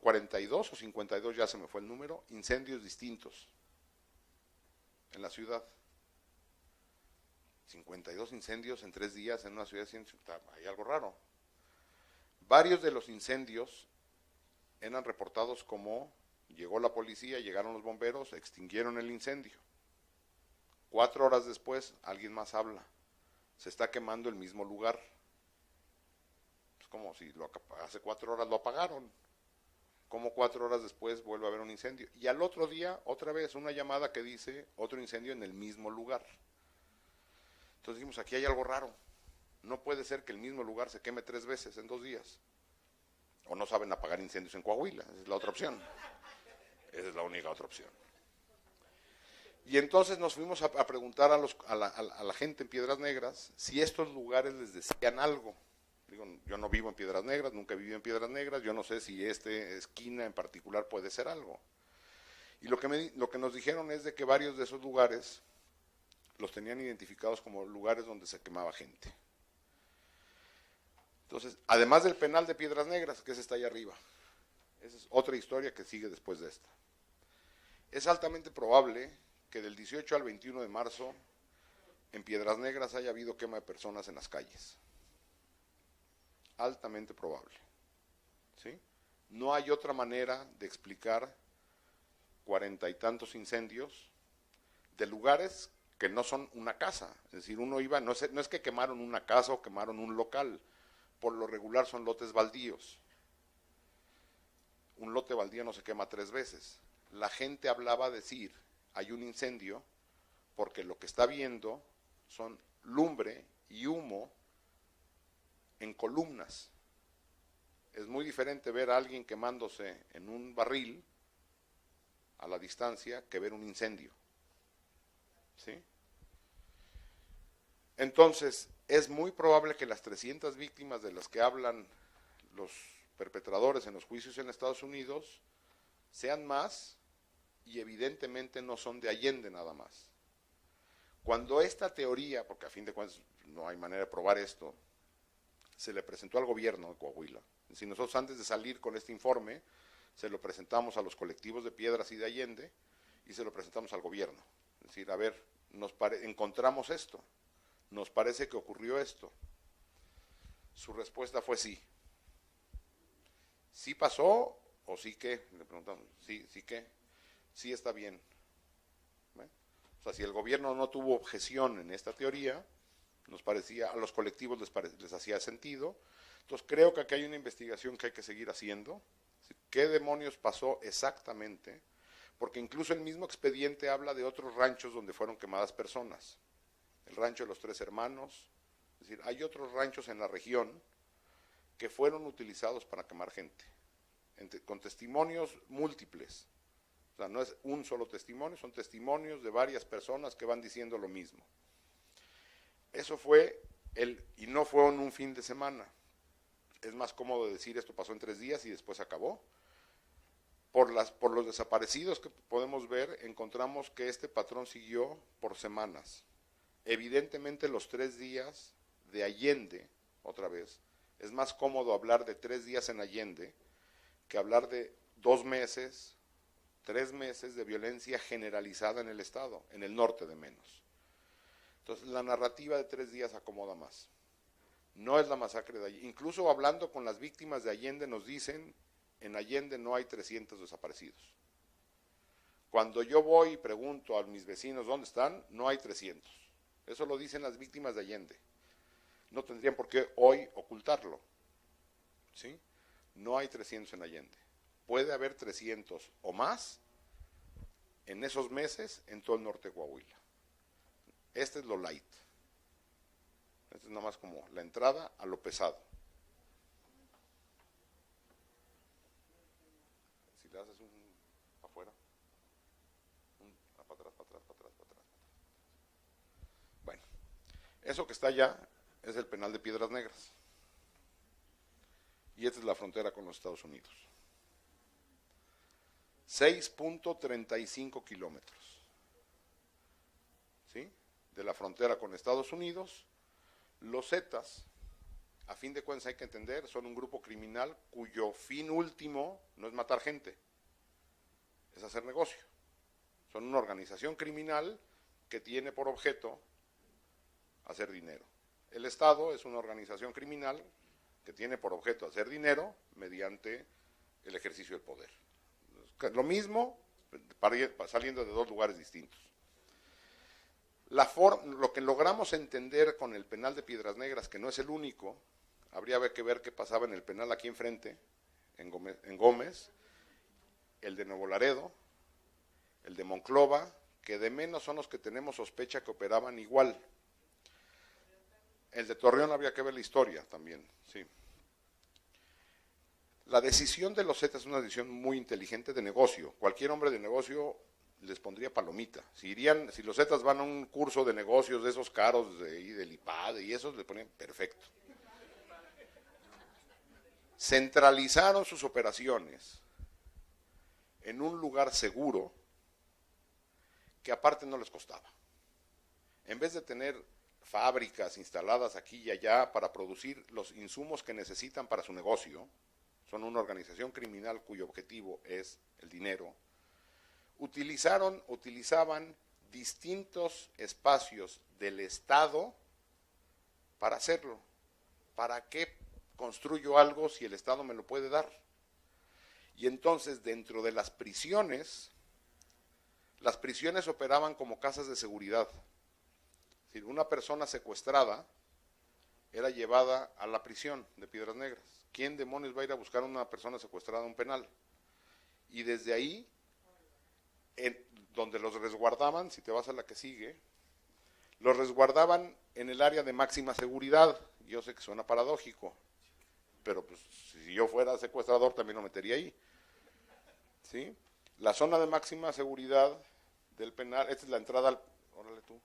42 o 52, ya se me fue el número, incendios distintos en la ciudad. 52 incendios en 3 días en una ciudad de 100, hay algo raro. Varios de los incendios eran reportados como llegó la policía, llegaron los bomberos, extinguieron el incendio. 4 horas después, alguien más habla. Se está quemando el mismo lugar. Es como si hace 4 horas lo apagaron. Como 4 horas después vuelve a haber un incendio. Y al otro día, otra vez, una llamada que dice otro incendio en el mismo lugar. Entonces dijimos, aquí hay algo raro. No puede ser que el mismo lugar se queme 3 veces en 2 días. O no saben apagar incendios en Coahuila, esa es la otra opción. Esa es la única otra opción. Y entonces nos fuimos a preguntar a la gente en Piedras Negras si estos lugares les decían algo. Digo, yo no vivo en Piedras Negras, nunca he vivido en Piedras Negras, yo no sé si esta esquina en particular puede ser algo. Y lo que nos dijeron es de que varios de esos lugares los tenían identificados como lugares donde se quemaba gente. Entonces, además del penal de Piedras Negras, que ese está ahí arriba, esa es otra historia que sigue después de esta. Es altamente probable que del 18 al 21 de marzo en Piedras Negras haya habido quema de personas en las calles. Altamente probable. ¿Sí? No hay otra manera de explicar 40 y tantos incendios de lugares que no son una casa. Es decir, uno iba, no es que quemaron una casa o quemaron un local. Por lo regular son lotes baldíos. Un lote baldío no se quema 3 veces. La gente hablaba a decir, hay un incendio, porque lo que está viendo son lumbre y humo en columnas. Es muy diferente ver a alguien quemándose en un barril a la distancia que ver un incendio. ¿Sí? Entonces, es muy probable que las 300 víctimas de las que hablan los perpetradores en los juicios en Estados Unidos sean más y evidentemente no son de Allende nada más. Cuando esta teoría, porque a fin de cuentas no hay manera de probar esto, se le presentó al gobierno de Coahuila. Si nosotros antes de salir con este informe, se lo presentamos a los colectivos de Piedras y de Allende y se lo presentamos al gobierno. Es decir, a ver, encontramos esto. nos parece que ocurrió esto. Su respuesta fue sí. ¿Sí pasó o sí qué? Le preguntamos, ¿sí qué? Sí está bien. ¿Ve? O sea, si el gobierno no tuvo objeción en esta teoría, nos parecía, a los colectivos les hacía sentido. Entonces creo que aquí hay una investigación que hay que seguir haciendo. ¿Qué demonios pasó exactamente? Porque incluso el mismo expediente habla de otros ranchos donde fueron quemadas personas. El rancho de los Tres Hermanos. Es decir, hay otros ranchos en la región que fueron utilizados para quemar gente, con testimonios múltiples. O sea, no es un solo testimonio, son testimonios de varias personas que van diciendo lo mismo. Eso fue y no fue en un fin de semana. Es más cómodo decir esto pasó en 3 días y después acabó. Por los desaparecidos que podemos ver, encontramos que este patrón siguió por semanas. Evidentemente los 3 días de Allende, otra vez, es más cómodo hablar de 3 días en Allende que hablar de 2 meses, 3 meses de violencia generalizada en el estado, en el norte de menos. Entonces la narrativa de 3 días acomoda más. No es la masacre de Allende. Incluso hablando con las víctimas de Allende nos dicen, en Allende no hay 300 desaparecidos. Cuando yo voy y pregunto a mis vecinos dónde están, no hay 300. Eso lo dicen las víctimas de Allende. No tendrían por qué hoy ocultarlo. ¿Sí? No hay 300 en Allende. Puede haber 300 o más en esos meses en todo el norte de Coahuila. Este es lo light. Este es nada más como la entrada a lo pesado. Si le haces un afuera, para atrás, para atrás, para atrás, para atrás. Bueno, eso que está allá es el penal de Piedras Negras. Y esta es la frontera con los Estados Unidos. 6.35 kilómetros. ¿Sí? De la frontera con Estados Unidos. Los Zetas, a fin de cuentas hay que entender, son un grupo criminal cuyo fin último no es matar gente, es hacer negocio. Son una organización criminal que tiene por objeto hacer dinero. El Estado es una organización criminal que tiene por objeto hacer dinero mediante el ejercicio del poder. Lo mismo, saliendo de 2 lugares distintos. Lo que logramos entender con el penal de Piedras Negras, que no es el único, habría que ver qué pasaba en el penal aquí enfrente, en Gómez, el de Nuevo Laredo, el de Monclova, que de menos son los que tenemos sospecha que operaban igual. El de Torreón habría que ver la historia también, sí. La decisión de los Zetas es una decisión muy inteligente de negocio. Cualquier hombre de negocio les pondría palomita. Si los Zetas van a un curso de negocios de esos caros del IPAD y esos, le ponen perfecto. Centralizaron sus operaciones en un lugar seguro que aparte no les costaba. En vez de tener fábricas instaladas aquí y allá para producir los insumos que necesitan para su negocio, son una organización criminal cuyo objetivo es el dinero, utilizaban distintos espacios del Estado para hacerlo. ¿Para qué construyo algo si el Estado me lo puede dar? Y entonces dentro de las prisiones operaban como casas de seguridad. Es decir, una persona secuestrada era llevada a la prisión de Piedras Negras. ¿Quién demonios va a ir a buscar a una persona secuestrada a un penal? Y desde ahí, donde los resguardaban, si te vas a la que sigue, los resguardaban en el área de máxima seguridad. Yo sé que suena paradójico, pero pues si yo fuera secuestrador también lo metería ahí. ¿Sí? La zona de máxima seguridad del penal, esta es la entrada al... Órale tú.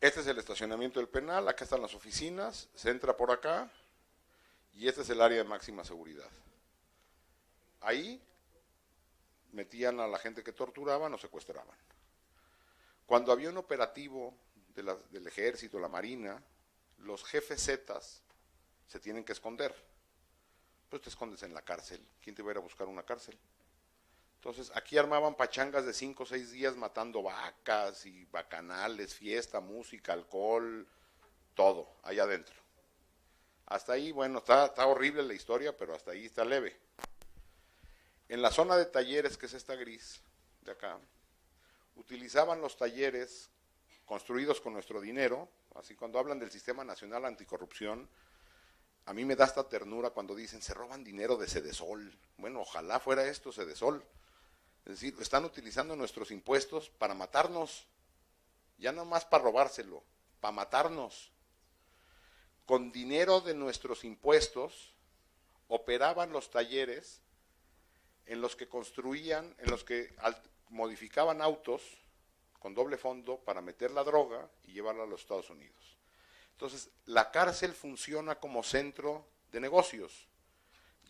Este es el estacionamiento del penal, acá están las oficinas, se entra por acá y este es el área de máxima seguridad. Ahí metían a la gente que torturaban o secuestraban. Cuando había un operativo del ejército, la marina, los jefes zetas se tienen que esconder. Pues te escondes en la cárcel. ¿Quién te va a ir a buscar una cárcel? Entonces, aquí armaban pachangas de 5 o 6 días matando vacas y bacanales, fiesta, música, alcohol, todo, allá adentro. Hasta ahí, bueno, está horrible la historia, pero hasta ahí está leve. En la zona de talleres, que es esta gris de acá, utilizaban los talleres construidos con nuestro dinero. Así, cuando hablan del Sistema Nacional Anticorrupción, a mí me da esta ternura cuando dicen se roban dinero de Sedesol. Bueno, ojalá fuera esto Sedesol. Es decir, están utilizando nuestros impuestos para matarnos, ya no más para robárselo, para matarnos. Con dinero de nuestros impuestos operaban los talleres en los que construían, en los que modificaban autos con doble fondo para meter la droga y llevarla a los Estados Unidos. Entonces, la cárcel funciona como centro de negocios.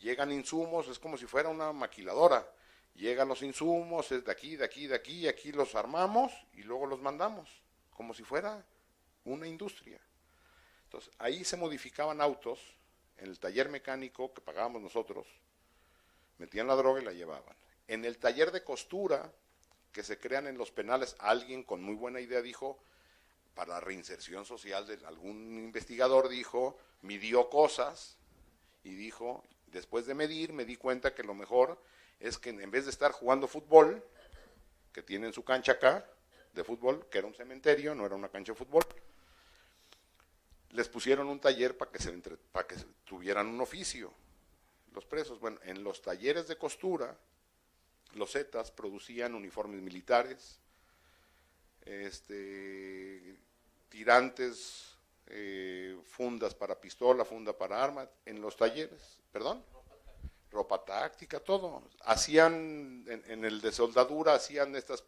Llegan insumos, es como si fuera una maquiladora. Llegan los insumos, es de aquí, de aquí, de aquí, y aquí los armamos y luego los mandamos, como si fuera una industria. Entonces, ahí se modificaban autos, en el taller mecánico que pagábamos nosotros, metían la droga y la llevaban. En el taller de costura que se crean en los penales, alguien con muy buena idea dijo, para la reinserción social de algún investigador dijo, midió cosas y dijo, después de medir me di cuenta que lo mejor es que en vez de estar jugando fútbol, que tienen su cancha acá de fútbol, que era un cementerio, no era una cancha de fútbol, les pusieron un taller para que tuvieran un oficio los presos. Bueno, en los talleres de costura, los zetas producían uniformes militares, tirantes, fundas para pistola, funda para arma, en los talleres, perdón, ropa táctica, todo. Hacían, en el de soldadura, hacían estos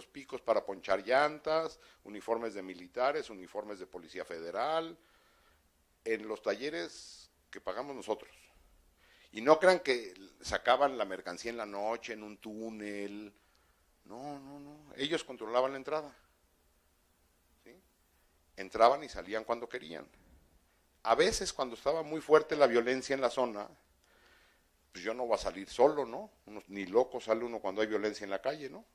picos para ponchar llantas, uniformes de militares, uniformes de policía federal, en los talleres que pagamos nosotros. Y no crean que sacaban la mercancía en la noche, en un túnel. No, no, no. Ellos controlaban la entrada. ¿Sí? Entraban y salían cuando querían. A veces, cuando estaba muy fuerte la violencia en la zona, pues yo no voy a salir solo, ¿no? Ni loco sale uno cuando hay violencia en la calle, ¿no?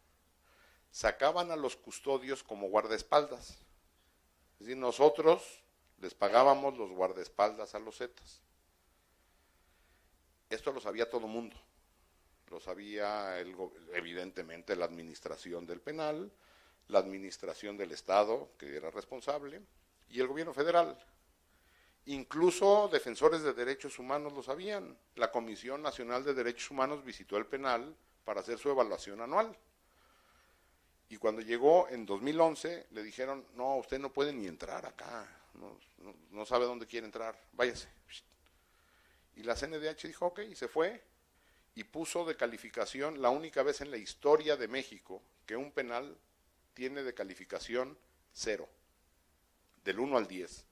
Sacaban a los custodios como guardaespaldas. Es decir, nosotros les pagábamos los guardaespaldas a los zetas. Esto lo sabía todo el mundo. Lo sabía, evidentemente, la administración del penal, la administración del Estado, que era responsable, y el gobierno federal. Incluso defensores de derechos humanos lo sabían. La Comisión Nacional de Derechos Humanos visitó el penal para hacer su evaluación anual. Y cuando llegó en 2011, le dijeron, no, usted no puede ni entrar acá, no sabe dónde quiere entrar, váyase. Y la CNDH dijo, ok, y se fue, y puso de calificación, la única vez en la historia de México que un penal tiene de calificación 0, del 1 al 10.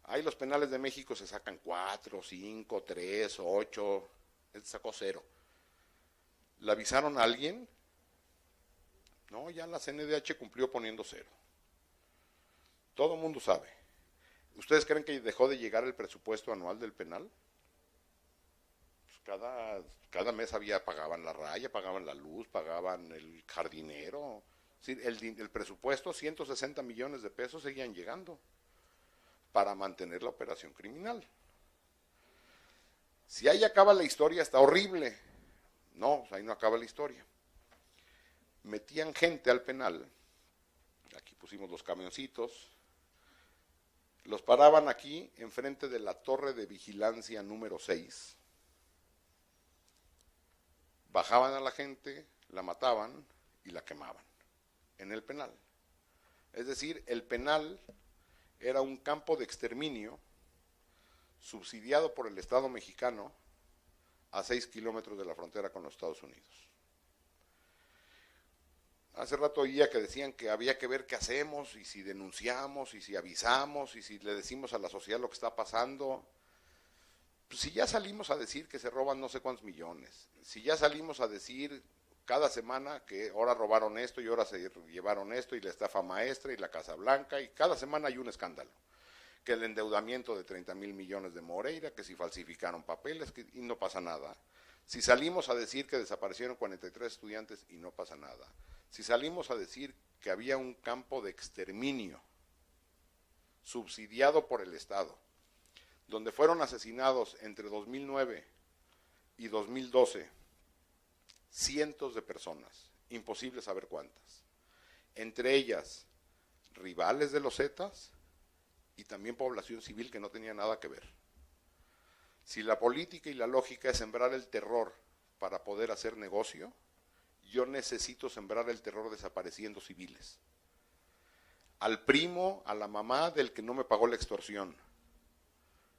Ahí los penales de México se sacan 4, 5, 3, 8, él sacó 0. ¿Le avisaron a alguien? No, ya la CNDH cumplió poniendo 0. Todo el mundo sabe. ¿Ustedes creen que dejó de llegar el presupuesto anual del penal? Pues cada mes pagaban la raya, pagaban la luz, pagaban el jardinero. Sí, el presupuesto, 160 millones de pesos seguían llegando para mantener la operación criminal. Si ahí acaba la historia, está horrible. No, ahí no acaba la historia. Metían gente al penal, aquí pusimos los camioncitos, los paraban aquí enfrente de la torre de vigilancia número 6, bajaban a la gente, la mataban y la quemaban en el penal. Es decir, el penal era un campo de exterminio subsidiado por el Estado mexicano a 6 kilómetros de la frontera con los Estados Unidos. Hace rato oía que decían que había que ver qué hacemos y si denunciamos y si avisamos y si le decimos a la sociedad lo que está pasando. Pues si ya salimos a decir que se roban no sé cuántos millones, si ya salimos a decir cada semana que ahora robaron esto y ahora se llevaron esto y la estafa maestra y la Casa Blanca y cada semana hay un escándalo. Que el endeudamiento de 30,000 millones de Moreira, que si falsificaron papeles y no pasa nada. Si salimos a decir que desaparecieron 43 estudiantes y no pasa nada. Si salimos a decir que había un campo de exterminio subsidiado por el Estado, donde fueron asesinados entre 2009 y 2012 cientos de personas, imposible saber cuántas, entre ellas rivales de los Zetas y también población civil que no tenía nada que ver. Si la política y la lógica es sembrar el terror para poder hacer negocio, yo necesito sembrar el terror desapareciendo civiles. Al primo, a la mamá del que no me pagó la extorsión,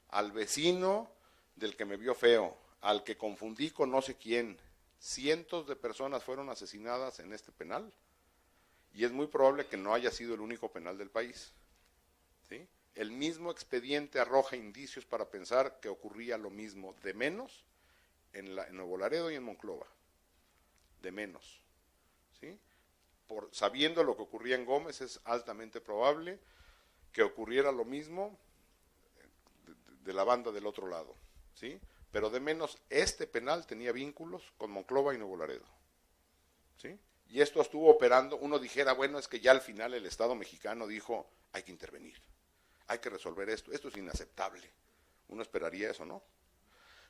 al vecino del que me vio feo, al que confundí con no sé quién. Cientos de personas fueron asesinadas en este penal y es muy probable que no haya sido el único penal del país. ¿Sí? El mismo expediente arroja indicios para pensar que ocurría lo mismo, de menos, en Nuevo Laredo y en Monclova. De menos. ¿Sí? Sabiendo lo que ocurría en Gómez, es altamente probable que ocurriera lo mismo de la banda del otro lado. ¿Sí? Pero de menos, este penal tenía vínculos con Monclova y Nuevo Laredo. ¿Sí? Y esto estuvo operando, uno dijera, bueno, es que ya al final el Estado mexicano dijo, hay que intervenir, hay que resolver esto es inaceptable. Uno esperaría eso, ¿no?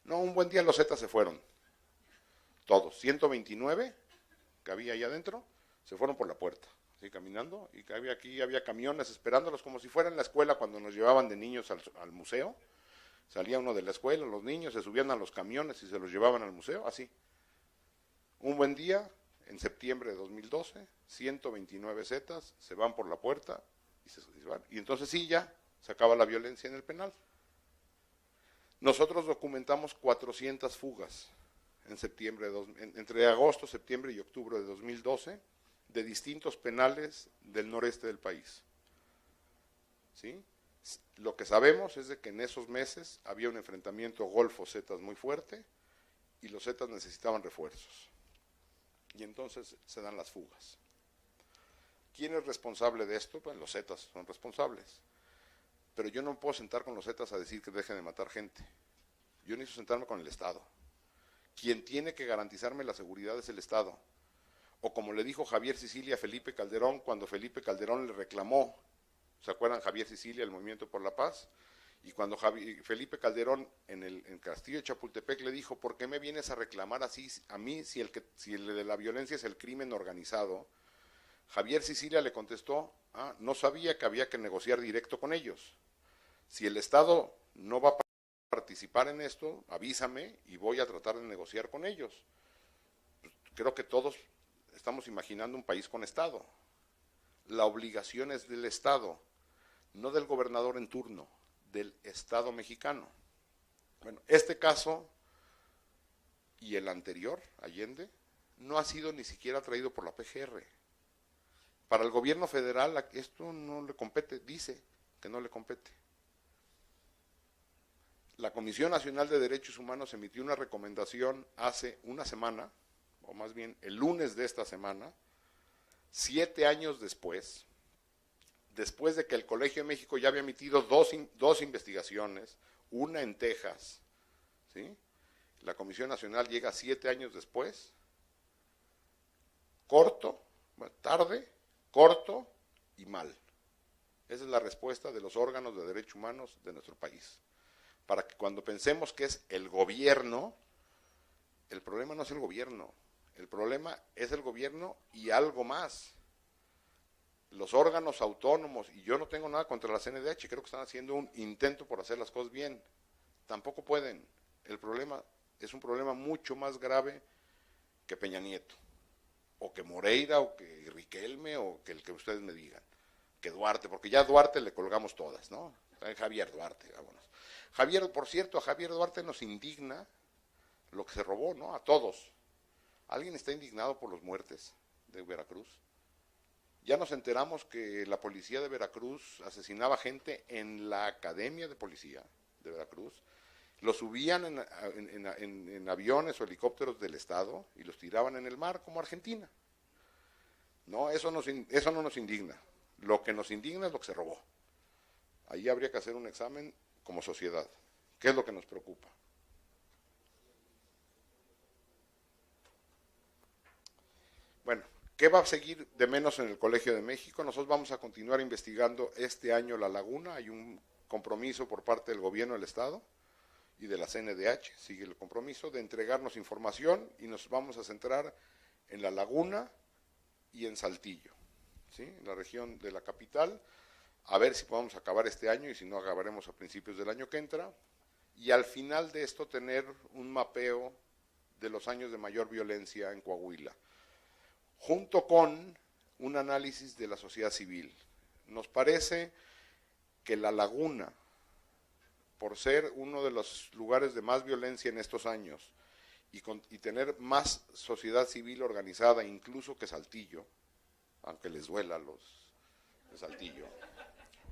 No, un buen día los Zetas se fueron, todos, 129 que había ahí adentro, se fueron por la puerta, ¿sí? Caminando, y había camiones esperándolos como si fuera en la escuela cuando nos llevaban de niños al museo. Salía uno de la escuela, los niños se subían a los camiones y se los llevaban al museo, así. Un buen día, en septiembre de 2012, 129 Zetas se van por la puerta y se van. Y entonces sí, ya se acaba la violencia en el penal. Nosotros documentamos 400 fugas en septiembre entre agosto, septiembre y octubre de 2012 de distintos penales del noreste del país. ¿Sí? Lo que sabemos es de que en esos meses había un enfrentamiento Golfo-Zetas muy fuerte y los Zetas necesitaban refuerzos. Y entonces se dan las fugas. ¿Quién es responsable de esto? Pues los Zetas son responsables. Pero yo no me puedo sentar con los Zetas a decir que dejen de matar gente. Yo necesito sentarme con el Estado. Quien tiene que garantizarme la seguridad es el Estado. O como le dijo Javier Sicilia a Felipe Calderón cuando Felipe Calderón le reclamó, ¿se acuerdan? Javier Sicilia, el Movimiento por la Paz, y cuando Felipe Calderón en Castillo de Chapultepec le dijo, ¿por qué me vienes a reclamar así a mí si el de la violencia es el crimen organizado? Javier Sicilia le contestó, no sabía que había que negociar directo con ellos. Si el Estado no va a participar en esto, avísame y voy a tratar de negociar con ellos. Creo que todos estamos imaginando un país con Estado. La obligación es del Estado, no del gobernador en turno, del Estado mexicano. Bueno, este caso y el anterior, Allende, no ha sido ni siquiera traído por la PGR. Para el gobierno federal esto no le compete, dice que no le compete. La Comisión Nacional de Derechos Humanos emitió una recomendación hace una semana, o más bien el lunes de esta semana, 7 años después de que el Colegio de México ya había emitido dos investigaciones, una en Texas, ¿sí? La Comisión Nacional llega 7 años después, tarde, corto y mal. Esa es la respuesta de los órganos de derechos humanos de nuestro país. Para que cuando pensemos que es el gobierno, el problema no es el gobierno, el problema es el gobierno y algo más. Los órganos autónomos, y yo no tengo nada contra la CNDH, creo que están haciendo un intento por hacer las cosas bien, tampoco pueden. El problema es un problema mucho más grave que Peña Nieto, o que Moreira, o que Riquelme, o que el que ustedes me digan, que Duarte, porque ya a Duarte le colgamos todas, ¿no? Javier Duarte, vámonos. Por cierto, a Javier Duarte nos indigna lo que se robó, ¿no? A todos. ¿Alguien está indignado por las muertes de Veracruz? Ya nos enteramos que la policía de Veracruz asesinaba gente en la academia de policía de Veracruz. Los subían en aviones o helicópteros del Estado y los tiraban en el mar como Argentina. No, eso no nos indigna. Lo que nos indigna es lo que se robó. Ahí habría que hacer un examen como sociedad. ¿Qué es lo que nos preocupa? Bueno, ¿qué va a seguir de menos en el Colegio de México? Nosotros vamos a continuar investigando este año la laguna. Hay un compromiso por parte del gobierno del Estado y de la CNDH, sigue el compromiso de entregarnos información y nos vamos a centrar en la laguna y en Saltillo, ¿sí? En la región de la capital, a ver si podemos acabar este año y si no acabaremos a principios del año que entra, y al final de esto tener un mapeo de los años de mayor violencia en Coahuila, junto con un análisis de la sociedad civil. Nos parece que la laguna, por ser uno de los lugares de más violencia en estos años y tener más sociedad civil organizada incluso que Saltillo, aunque les duela a los de Saltillo,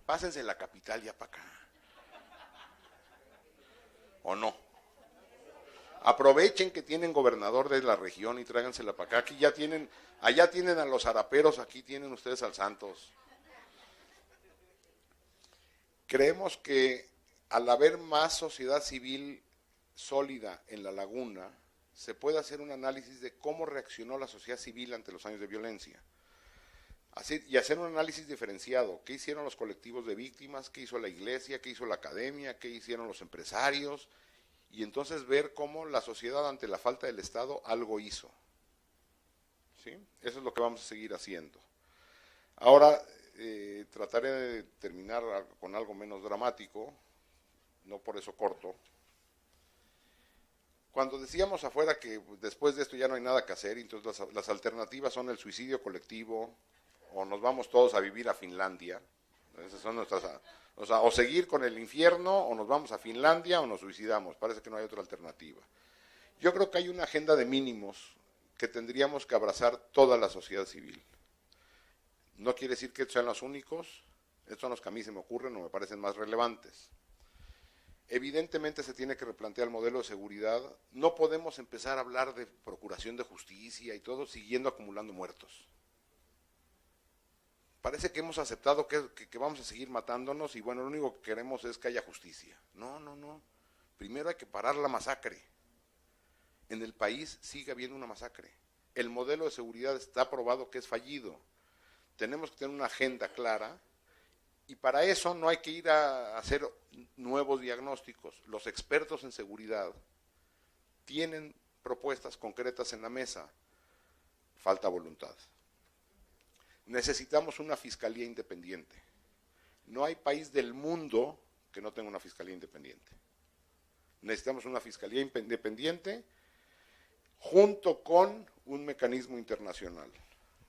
pásense la capital ya para acá, ¿o no? Aprovechen que tienen gobernador de la región y tráigansela para acá. Aquí ya tienen, allá tienen a los haraperos, aquí tienen ustedes al Santos. Creemos que al haber más sociedad civil sólida en la laguna, se puede hacer un análisis de cómo reaccionó la sociedad civil ante los años de violencia. Y hacer un análisis diferenciado. ¿Qué hicieron los colectivos de víctimas? ¿Qué hizo la iglesia? ¿Qué hizo la academia? ¿Qué hicieron los empresarios? Y entonces ver cómo la sociedad ante la falta del Estado algo hizo. ¿Sí? Eso es lo que vamos a seguir haciendo. Ahora trataré de terminar con algo menos dramático, no por eso corto. Cuando decíamos afuera que después de esto ya no hay nada que hacer, entonces las alternativas son el suicidio colectivo, o nos vamos todos a vivir a Finlandia, esas son nuestras, o seguir con el infierno, o nos vamos a Finlandia, o nos suicidamos, parece que no hay otra alternativa. Yo creo que hay una agenda de mínimos que tendríamos que abrazar toda la sociedad civil. No quiere decir que sean los únicos, estos son los que a mí se me ocurren o me parecen más relevantes. Evidentemente se tiene que replantear el modelo de seguridad. No podemos empezar a hablar de procuración de justicia y todo siguiendo acumulando muertos. Parece que hemos aceptado que vamos a seguir matándonos y bueno, lo único que queremos es que haya justicia. No, no, no. Primero hay que parar la masacre. En el país sigue habiendo una masacre. El modelo de seguridad está probado que es fallido. Tenemos que tener una agenda clara. Y para eso no hay que ir a hacer nuevos diagnósticos. Los expertos en seguridad tienen propuestas concretas en la mesa. Falta voluntad. Necesitamos una fiscalía independiente. No hay país del mundo que no tenga una fiscalía independiente. Necesitamos una fiscalía independiente junto con un mecanismo internacional.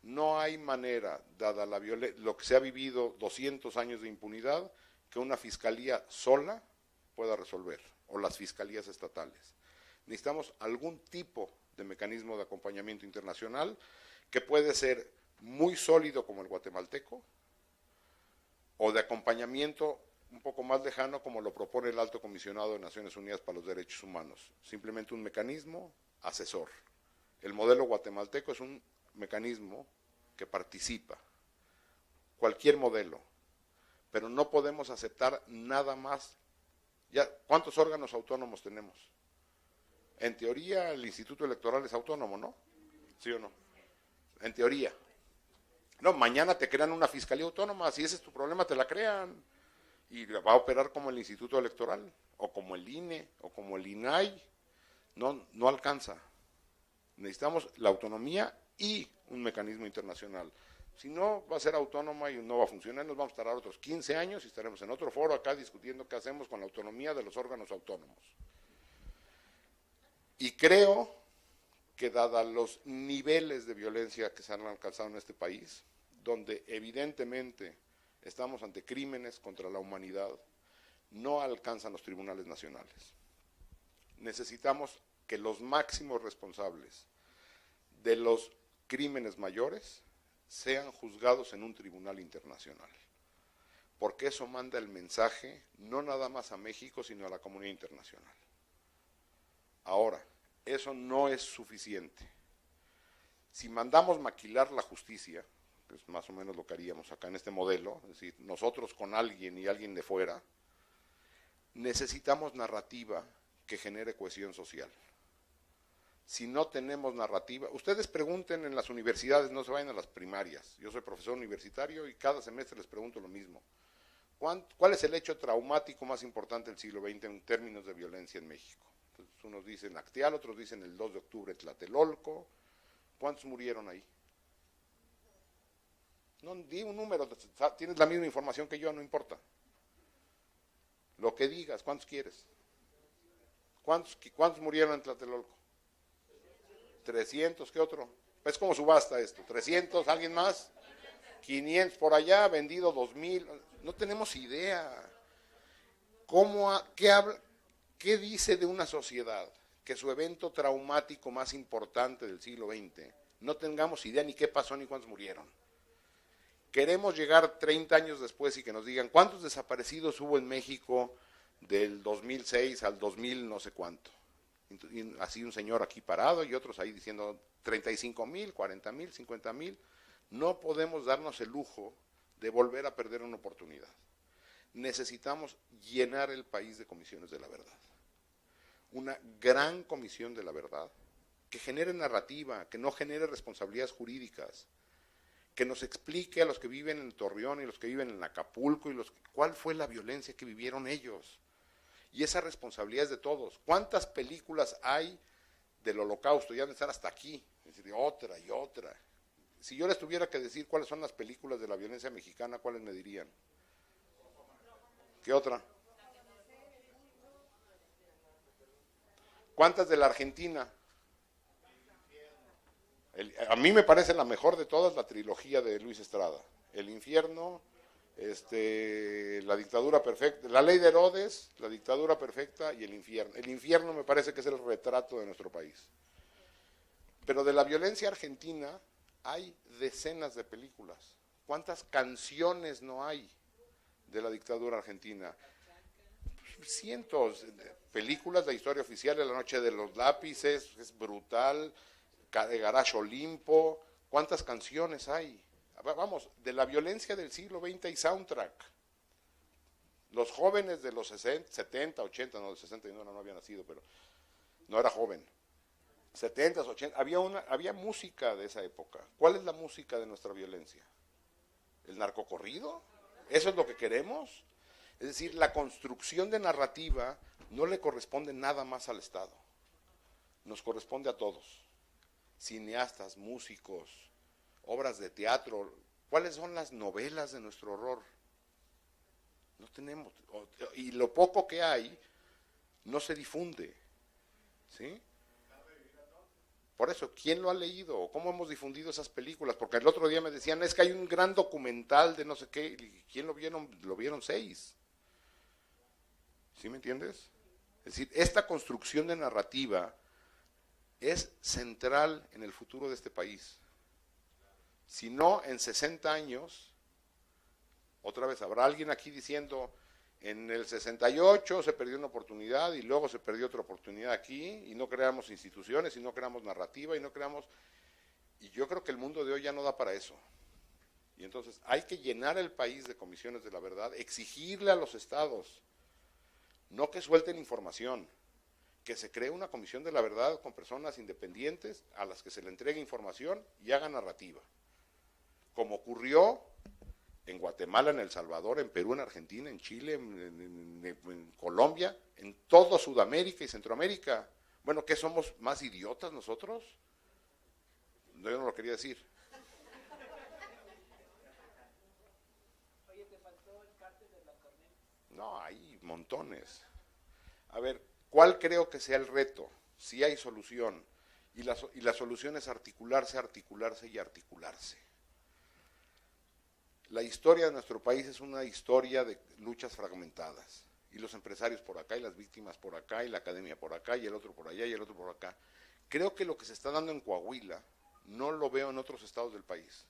No hay manera, dada lo que se ha vivido 200 años de impunidad, que una fiscalía sola pueda resolver, o las fiscalías estatales. Necesitamos algún tipo de mecanismo de acompañamiento internacional que puede ser muy sólido como el guatemalteco, o de acompañamiento un poco más lejano como lo propone el Alto Comisionado de Naciones Unidas para los Derechos Humanos. Simplemente un mecanismo asesor. El modelo guatemalteco es un mecanismo que participa, cualquier modelo, pero no podemos aceptar nada más. Ya, ¿cuántos órganos autónomos tenemos? En teoría el Instituto Electoral es autónomo, ¿no? ¿Sí o no? En teoría. No, mañana te crean una fiscalía autónoma, si ese es tu problema te la crean, y va a operar como el Instituto Electoral, o como el INE, o como el INAI, no alcanza. Necesitamos la autonomía y un mecanismo internacional. Si no, va a ser autónoma y no va a funcionar, nos vamos a tardar otros 15 años y estaremos en otro foro acá discutiendo qué hacemos con la autonomía de los órganos autónomos. Y creo que dada los niveles de violencia que se han alcanzado en este país, donde evidentemente estamos ante crímenes contra la humanidad, no alcanzan los tribunales nacionales. Necesitamos que los máximos responsables de los crímenes mayores sean juzgados en un tribunal internacional, porque eso manda el mensaje no nada más a México, sino a la comunidad internacional. Ahora, eso no es suficiente. Si mandamos maquilar la justicia, que es más o menos lo que haríamos acá en este modelo, es decir, nosotros con alguien y alguien de fuera, necesitamos narrativa que genere cohesión social. Si no tenemos narrativa, ustedes pregunten en las universidades, no se vayan a las primarias, yo soy profesor universitario y cada semestre les pregunto lo mismo. ¿Cuál es el hecho traumático más importante del siglo XX en términos de violencia en México? Entonces, unos dicen Acteal, otros dicen el 2 de octubre Tlatelolco. ¿Cuántos murieron ahí? No, di un número, tienes la misma información que yo, no importa. Lo que digas, ¿cuántos quieres? ¿Cuántos murieron en Tlatelolco? 300, ¿qué otro? Es como subasta esto, 300, ¿alguien más? 500 por allá, vendido 2000, no tenemos idea. ¿Qué dice de una sociedad que su evento traumático más importante del siglo XX, no tengamos idea ni qué pasó ni cuántos murieron? Queremos llegar 30 años después y que nos digan cuántos desaparecidos hubo en México del 2006 al 2000 no sé cuánto. Y así un señor aquí parado y otros ahí diciendo 35,000, 40,000, 50,000. No podemos darnos el lujo de volver a perder una oportunidad. Necesitamos llenar el país de comisiones de la verdad. Una gran comisión de la verdad que genere narrativa, que no genere responsabilidades jurídicas, que nos explique a los que viven en Torreón y los que viven en Acapulco y cuál fue la violencia que vivieron ellos. Y esa responsabilidad es de todos. ¿Cuántas películas hay del Holocausto? Ya deben estar hasta aquí. Es decir, otra y otra. Si yo les tuviera que decir cuáles son las películas de la violencia mexicana, ¿cuáles me dirían? ¿Qué otra? ¿Cuántas de la Argentina? A mí me parece la mejor de todas la trilogía de Luis Estrada. El infierno, la dictadura perfecta, la ley de Herodes, la dictadura perfecta y el infierno. El infierno me parece que es el retrato de nuestro país. Pero de la violencia argentina hay decenas de películas. ¿Cuántas canciones no hay de la dictadura argentina? Cientos de películas, la historia oficial de La Noche de los Lápices, es brutal, Garage Olimpo, ¿cuántas canciones hay? Vamos, de la violencia del siglo XX hay soundtrack. Los jóvenes de los 60, 70, 80, no, de 60 no había nacido, pero no era joven. 70, 80, había música de esa época. ¿Cuál es la música de nuestra violencia? ¿El narcocorrido? ¿Eso es lo que queremos? Es decir, la construcción de narrativa no le corresponde nada más al Estado. Nos corresponde a todos. Cineastas, músicos, obras de teatro. ¿Cuáles son las novelas de nuestro horror? No tenemos. Y lo poco que hay no se difunde. ¿Sí? Por eso, ¿quién lo ha leído? ¿Cómo hemos difundido esas películas? Porque el otro día me decían, es que hay un gran documental de no sé qué. ¿Quién lo vieron? Lo vieron 6. ¿Sí me entiendes? Es decir, esta construcción de narrativa es central en el futuro de este país. Si no, en 60 años, otra vez habrá alguien aquí diciendo, en el 68 se perdió una oportunidad y luego se perdió otra oportunidad aquí y no creamos instituciones y no creamos narrativa y no creamos... Y yo creo que el mundo de hoy ya no da para eso. Y entonces hay que llenar el país de comisiones de la verdad, exigirle a los estados, no que suelten información, que se cree una comisión de la verdad con personas independientes a las que se le entregue información y haga narrativa. Como ocurrió en Guatemala, en El Salvador, en Perú, en Argentina, en Chile, en Colombia, en toda Sudamérica y Centroamérica. Bueno, ¿qué somos más idiotas nosotros? No, yo no lo quería decir. Oye, te faltó el cártel de la Corneta. No, hay montones. A ver, ¿cuál creo que sea el reto? Si hay solución. Y la solución es articularse, articularse y articularse. La historia de nuestro país es una historia de luchas fragmentadas. Y los empresarios por acá, y las víctimas por acá, y la academia por acá, y el otro por allá, y el otro por acá. Creo que lo que se está dando en Coahuila, no lo veo en otros estados del país.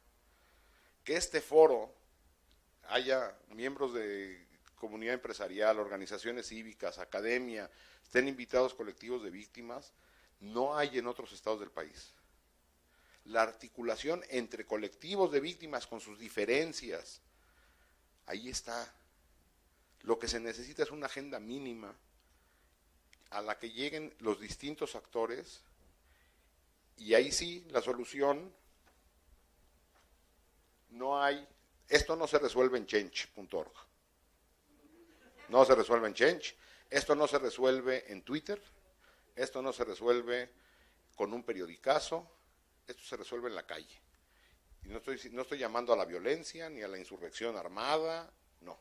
Que este foro haya miembros de comunidad empresarial, organizaciones cívicas, academia, estén invitados colectivos de víctimas, no hay en otros estados del país. La articulación entre colectivos de víctimas con sus diferencias, ahí está. Lo que se necesita es una agenda mínima a la que lleguen los distintos actores, y ahí sí, la solución no hay. Esto no se resuelve en change.org. No se resuelve en Change. Esto no se resuelve en Twitter. Esto no se resuelve con un periodicazo. Esto se resuelve en la calle. Y no estoy llamando a la violencia ni a la insurrección armada, no.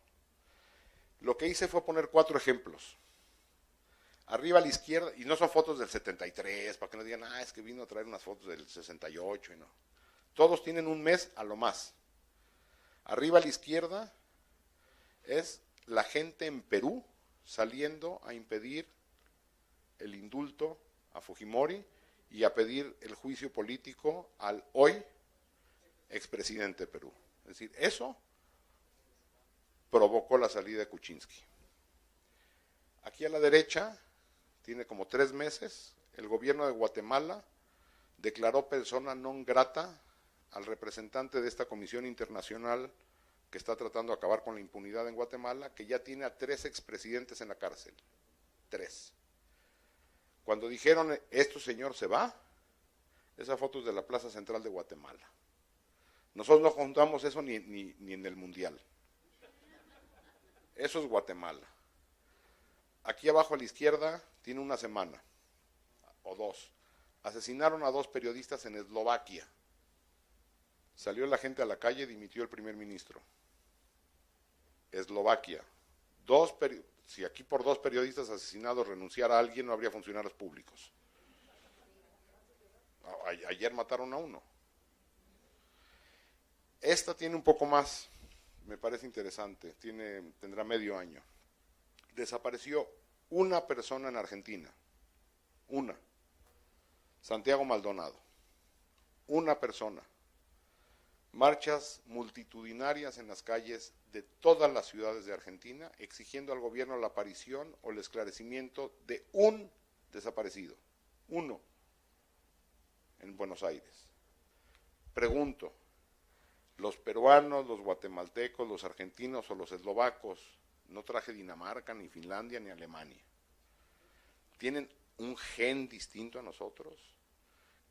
Lo que hice fue poner 4 ejemplos. Arriba a la izquierda, y no son fotos del 73, para que no digan, es que vino a traer unas fotos del 68, y no. Todos tienen un mes a lo más. Arriba a la izquierda es la gente en Perú saliendo a impedir el indulto a Fujimori y a pedir el juicio político al hoy expresidente de Perú. Es decir, eso provocó la salida de Kuczynski. Aquí a la derecha, tiene como 3 meses, el gobierno de Guatemala declaró persona non grata al representante de esta comisión internacional que está tratando de acabar con la impunidad en Guatemala, que ya tiene a 3 expresidentes en la cárcel. 3. Cuando dijeron, señor se va, esa foto es de la Plaza Central de Guatemala. Nosotros no contamos eso ni en el Mundial. Eso es Guatemala. Aquí abajo a la izquierda tiene una semana, o 2. Asesinaron a 2 periodistas en Eslovaquia. Salió la gente a la calle y dimitió el primer ministro. Eslovaquia. Si aquí por 2 periodistas asesinados renunciara a alguien, no habría funcionarios públicos. Ayer mataron a 1. Esta tiene un poco más, me parece interesante, tendrá medio año. Desapareció una persona en Argentina. Una. Santiago Maldonado. Una persona. Marchas multitudinarias en las calles de todas las ciudades de Argentina, exigiendo al gobierno la aparición o el esclarecimiento de un desaparecido. 1. En Buenos Aires. Pregunto, ¿los peruanos, los guatemaltecos, los argentinos o los eslovacos, no traje Dinamarca, ni Finlandia, ni Alemania, tienen un gen distinto a nosotros?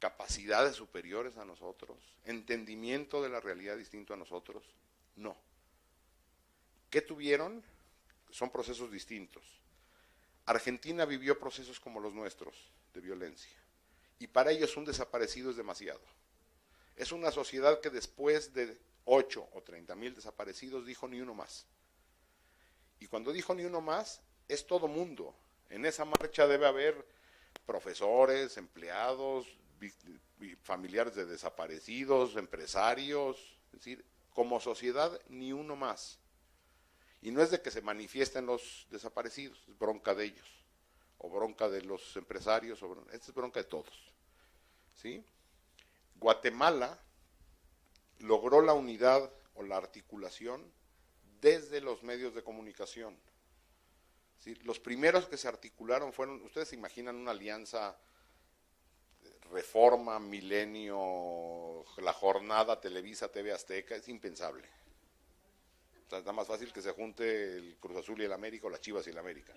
¿Capacidades superiores a nosotros? ¿Entendimiento de la realidad distinto a nosotros? No. ¿Qué tuvieron? Son procesos distintos. Argentina vivió procesos como los nuestros, de violencia, y para ellos un desaparecido es demasiado. Es una sociedad que después de 8 o 30,000 desaparecidos dijo ni uno más. Y cuando dijo ni uno más, es todo mundo. En esa marcha debe haber profesores, empleados, familiares de desaparecidos, empresarios, es decir, como sociedad ni uno más. Y no es de que se manifiesten los desaparecidos, es bronca de ellos, o bronca de los empresarios, esta es bronca de todos. ¿Sí? Guatemala logró la unidad o la articulación desde los medios de comunicación. ¿Sí? Los primeros que se articularon fueron, ustedes se imaginan una alianza Reforma, Milenio, La Jornada, Televisa, TV Azteca, es impensable. O sea, está más fácil que se junte el Cruz Azul y el América, o las Chivas y el América.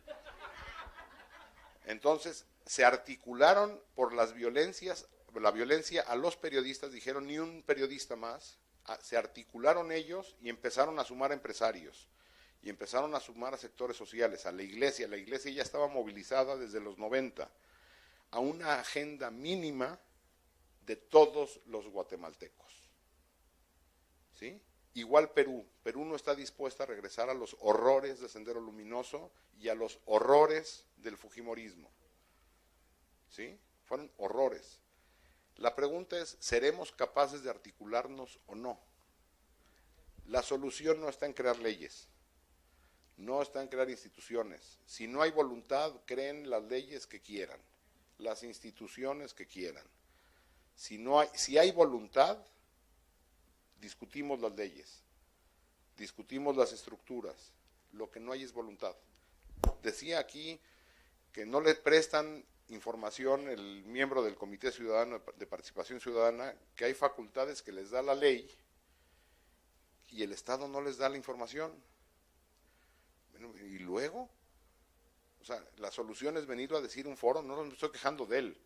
Entonces, se articularon por la violencia a los periodistas, dijeron ni un periodista más, se articularon ellos y empezaron a sumar empresarios, y empezaron a sumar a sectores sociales, a la iglesia ya estaba movilizada desde los 90, a una agenda mínima de todos los guatemaltecos. ¿Sí? Igual Perú no está dispuesta a regresar a los horrores de Sendero Luminoso y a los horrores del fujimorismo. ¿Sí? Fueron horrores. La pregunta es, ¿seremos capaces de articularnos o no? La solución no está en crear leyes, no está en crear instituciones. Si no hay voluntad, creen las leyes que quieran, las instituciones que quieran. Si hay voluntad, discutimos las leyes, discutimos las estructuras, lo que no hay es voluntad. Decía aquí que no le prestan información el miembro del Comité Ciudadano de Participación Ciudadana, que hay facultades que les da la ley y el Estado no les da la información. Bueno, y luego, o sea, la solución es venir a decir un foro, no me estoy quejando de él.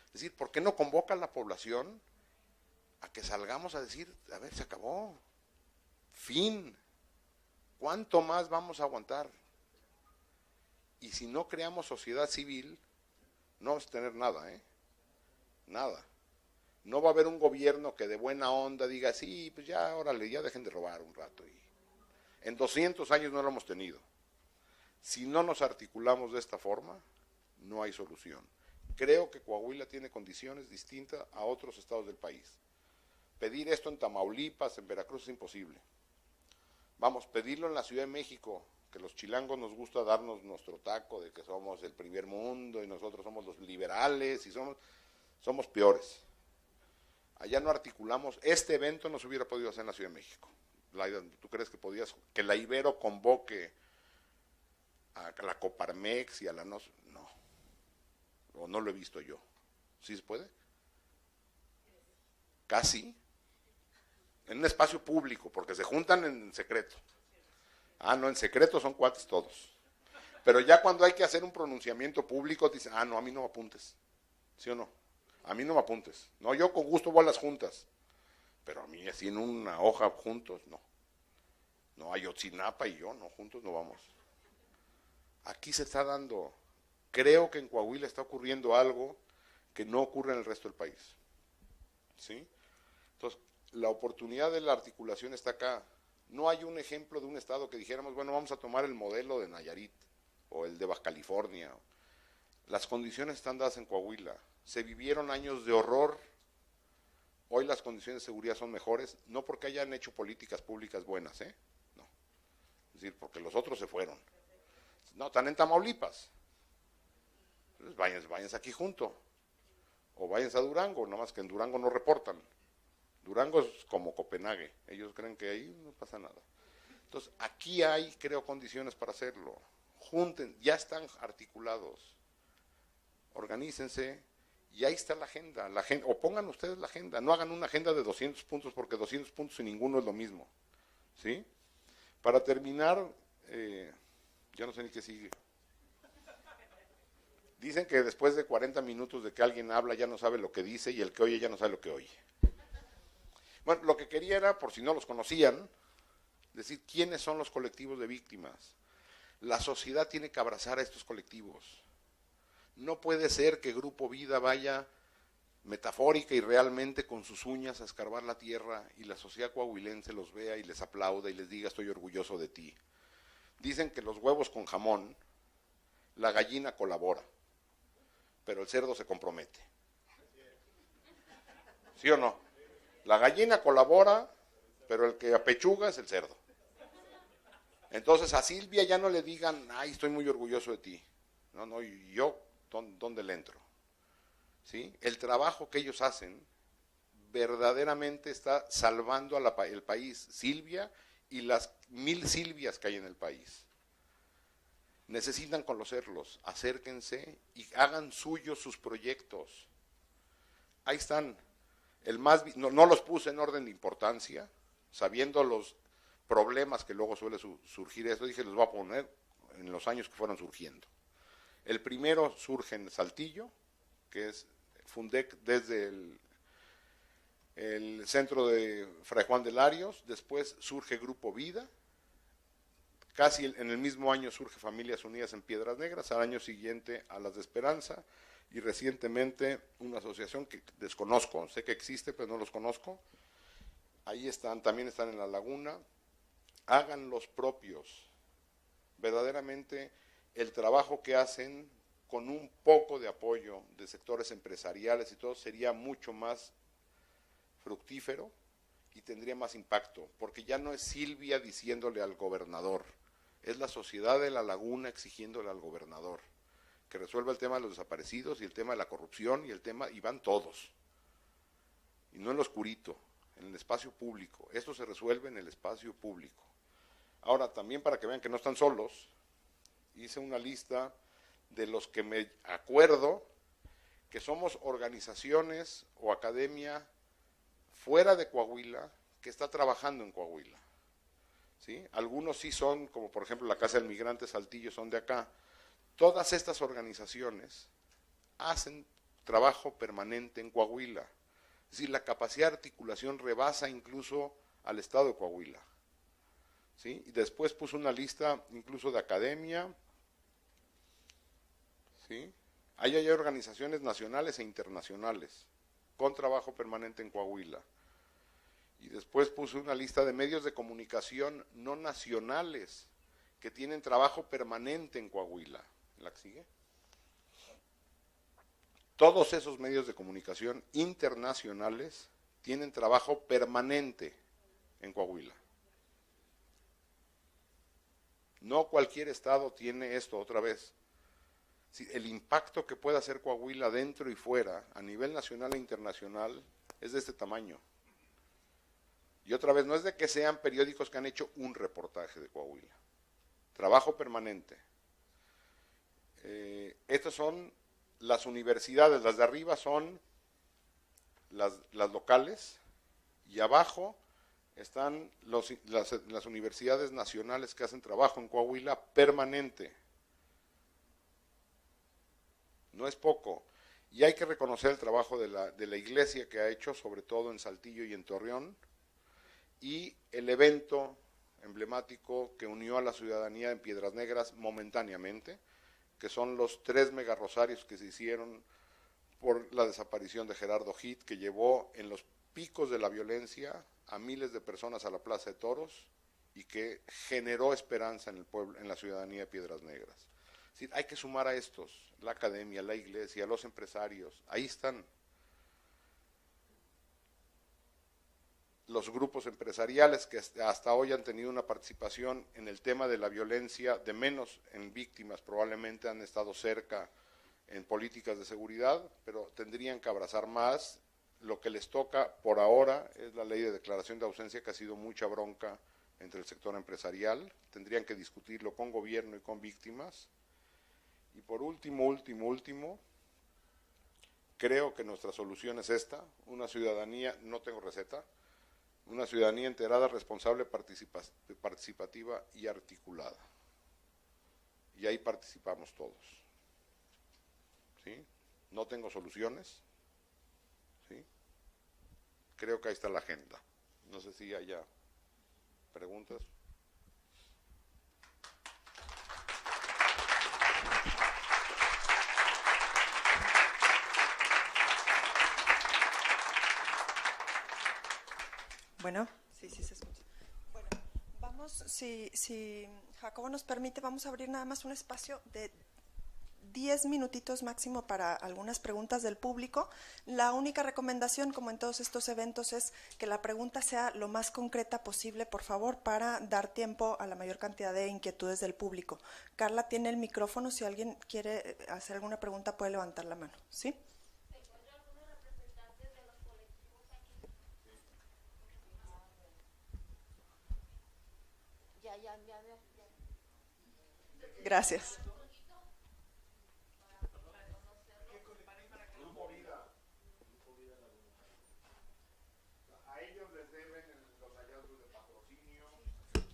Es decir, ¿por qué no convoca a la población a que salgamos a decir, a ver, se acabó, fin, ¿cuánto más vamos a aguantar? Y si no creamos sociedad civil, no vamos a tener nada, nada. No va a haber un gobierno que de buena onda diga, sí, pues ya, órale, ya dejen de robar un rato. Y en 200 años no lo hemos tenido. Si no nos articulamos de esta forma, no hay solución. Creo que Coahuila tiene condiciones distintas a otros estados del país. Pedir esto en Tamaulipas, en Veracruz es imposible. Vamos, pedirlo en la Ciudad de México, que los chilangos nos gusta darnos nuestro taco de que somos el primer mundo y nosotros somos los liberales y somos peores. Allá no articulamos, este evento no se hubiera podido hacer en la Ciudad de México. ¿Tú crees que podías, que la Ibero convoque a la Coparmex y a la no? O no lo he visto yo. ¿Sí se puede? Casi. En un espacio público, porque se juntan en secreto. Ah, no, en secreto son cuates todos. Pero ya cuando hay que hacer un pronunciamiento público, dicen, no, a mí no me apuntes. ¿Sí o no? A mí no me apuntes. No, yo con gusto voy a las juntas. Pero a mí así en una hoja juntos, no. No, Ayotzinapa y yo, no, juntos no vamos. Aquí se está dando, creo que en Coahuila está ocurriendo algo que no ocurre en el resto del país. ¿Sí? Entonces, la oportunidad de la articulación está acá. No hay un ejemplo de un estado que dijéramos, bueno, vamos a tomar el modelo de Nayarit o el de Baja California. Las condiciones están dadas en Coahuila. Se vivieron años de horror. Hoy las condiciones de seguridad son mejores, no porque hayan hecho políticas públicas buenas, no. Es decir, porque los otros se fueron. No, están en Tamaulipas. Entonces váyanse aquí junto. O váyanse a Durango, nada más que en Durango no reportan. Durango es como Copenhague, ellos creen que ahí no pasa nada. Entonces, aquí hay, creo, condiciones para hacerlo. Junten, ya están articulados. Organícense, y ahí está la agenda, o pongan ustedes la agenda, no hagan una agenda de 200 puntos, porque 200 puntos y ninguno es lo mismo. ¿Sí? Para terminar, ya no sé ni qué sigue. Dicen que después de 40 minutos de que alguien habla ya no sabe lo que dice y el que oye ya no sabe lo que oye. Bueno, lo que quería era, por si no los conocían, decir quiénes son los colectivos de víctimas. La sociedad tiene que abrazar a estos colectivos. No puede ser que Grupo Vida vaya metafórica y realmente con sus uñas a escarbar la tierra y la sociedad coahuilense los vea y les aplauda y les diga estoy orgulloso de ti. Dicen que los huevos con jamón, la gallina colabora, pero el cerdo se compromete. ¿Sí o no? La gallina colabora, pero el que apechuga es el cerdo. Entonces a Silvia ya no le digan, ay, estoy muy orgulloso de ti. No, yo, ¿dónde le entro? ¿Sí? El trabajo que ellos hacen verdaderamente está salvando el país. Silvia y las 1000 Silvias que hay en el país. Necesitan conocerlos, acérquense y hagan suyos sus proyectos. Ahí están. No los puse en orden de importancia, sabiendo los problemas que luego suele surgir esto, dije los voy a poner en los años que fueron surgiendo. El primero surge en Saltillo, que es Fundec desde el centro de Fray Juan de Larios, después surge Grupo Vida, casi en el mismo año surge Familias Unidas en Piedras Negras, al año siguiente a las de Esperanza, y recientemente una asociación que desconozco, sé que existe pero no los conozco, ahí están, también están en La Laguna. Hagan los propios, verdaderamente el trabajo que hacen con un poco de apoyo de sectores empresariales y todo sería mucho más fructífero y tendría más impacto, porque ya no es Silvia diciéndole al gobernador, es la sociedad de La Laguna exigiéndole al gobernador que resuelva el tema de los desaparecidos y el tema de la corrupción y van todos, y no en lo oscurito, en el espacio público. Esto se resuelve en el espacio público. Ahora, también para que vean que no están solos, hice una lista de los que me acuerdo que somos organizaciones o academia fuera de Coahuila que está trabajando en Coahuila. ¿Sí? Algunos sí son, como por ejemplo la Casa del Migrante Saltillo, son de acá. Todas estas organizaciones hacen trabajo permanente en Coahuila. Es decir, la capacidad de articulación rebasa incluso al estado de Coahuila. ¿Sí? Y después puse una lista incluso de academia. ¿Sí? Ahí hay organizaciones nacionales e internacionales con trabajo permanente en Coahuila. Y después puse una lista de medios de comunicación no nacionales que tienen trabajo permanente en Coahuila. ¿La que sigue? Todos esos medios de comunicación internacionales tienen trabajo permanente en Coahuila. No cualquier estado tiene esto otra vez. El impacto que puede hacer Coahuila dentro y fuera, a nivel nacional e internacional, es de este tamaño. Y otra vez, no es de que sean periódicos que han hecho un reportaje de Coahuila. Trabajo permanente. Estas son las universidades, las de arriba son las locales, y abajo están las universidades nacionales que hacen trabajo en Coahuila permanente. No es poco. Y hay que reconocer el trabajo de la iglesia que ha hecho, sobre todo en Saltillo y en Torreón, y el evento emblemático que unió a la ciudadanía en Piedras Negras momentáneamente, que son los 3 megarrosarios que se hicieron por la desaparición de Gerardo Hit, que llevó en los picos de la violencia a miles de personas a la Plaza de Toros y que generó esperanza en el pueblo, en la ciudadanía de Piedras Negras. Es decir, hay que sumar a estos, la academia, la iglesia, los empresarios, ahí están. Los grupos empresariales que hasta hoy han tenido una participación en el tema de la violencia, de menos en víctimas, probablemente han estado cerca en políticas de seguridad, pero tendrían que abrazar más. Lo que les toca por ahora es la ley de declaración de ausencia, que ha sido mucha bronca entre el sector empresarial. Tendrían que discutirlo con gobierno y con víctimas. Y por último, creo que nuestra solución es esta: una ciudadanía, no tengo receta, una ciudadanía enterada, responsable, participativa y articulada. Y ahí participamos todos. ¿Sí? No tengo soluciones. ¿Sí? Creo que ahí está la agenda. No sé si haya preguntas. Bueno, sí se escucha. Bueno, vamos, si Jacobo nos permite, vamos a abrir nada más un espacio de 10 minutitos máximo para algunas preguntas del público. La única recomendación, como en todos estos eventos, es que la pregunta sea lo más concreta posible, por favor, para dar tiempo a la mayor cantidad de inquietudes del público. Carla tiene el micrófono, si alguien quiere hacer alguna pregunta puede levantar la mano, ¿sí? Gracias. A ellos les deben los hallazgos de patrocinio,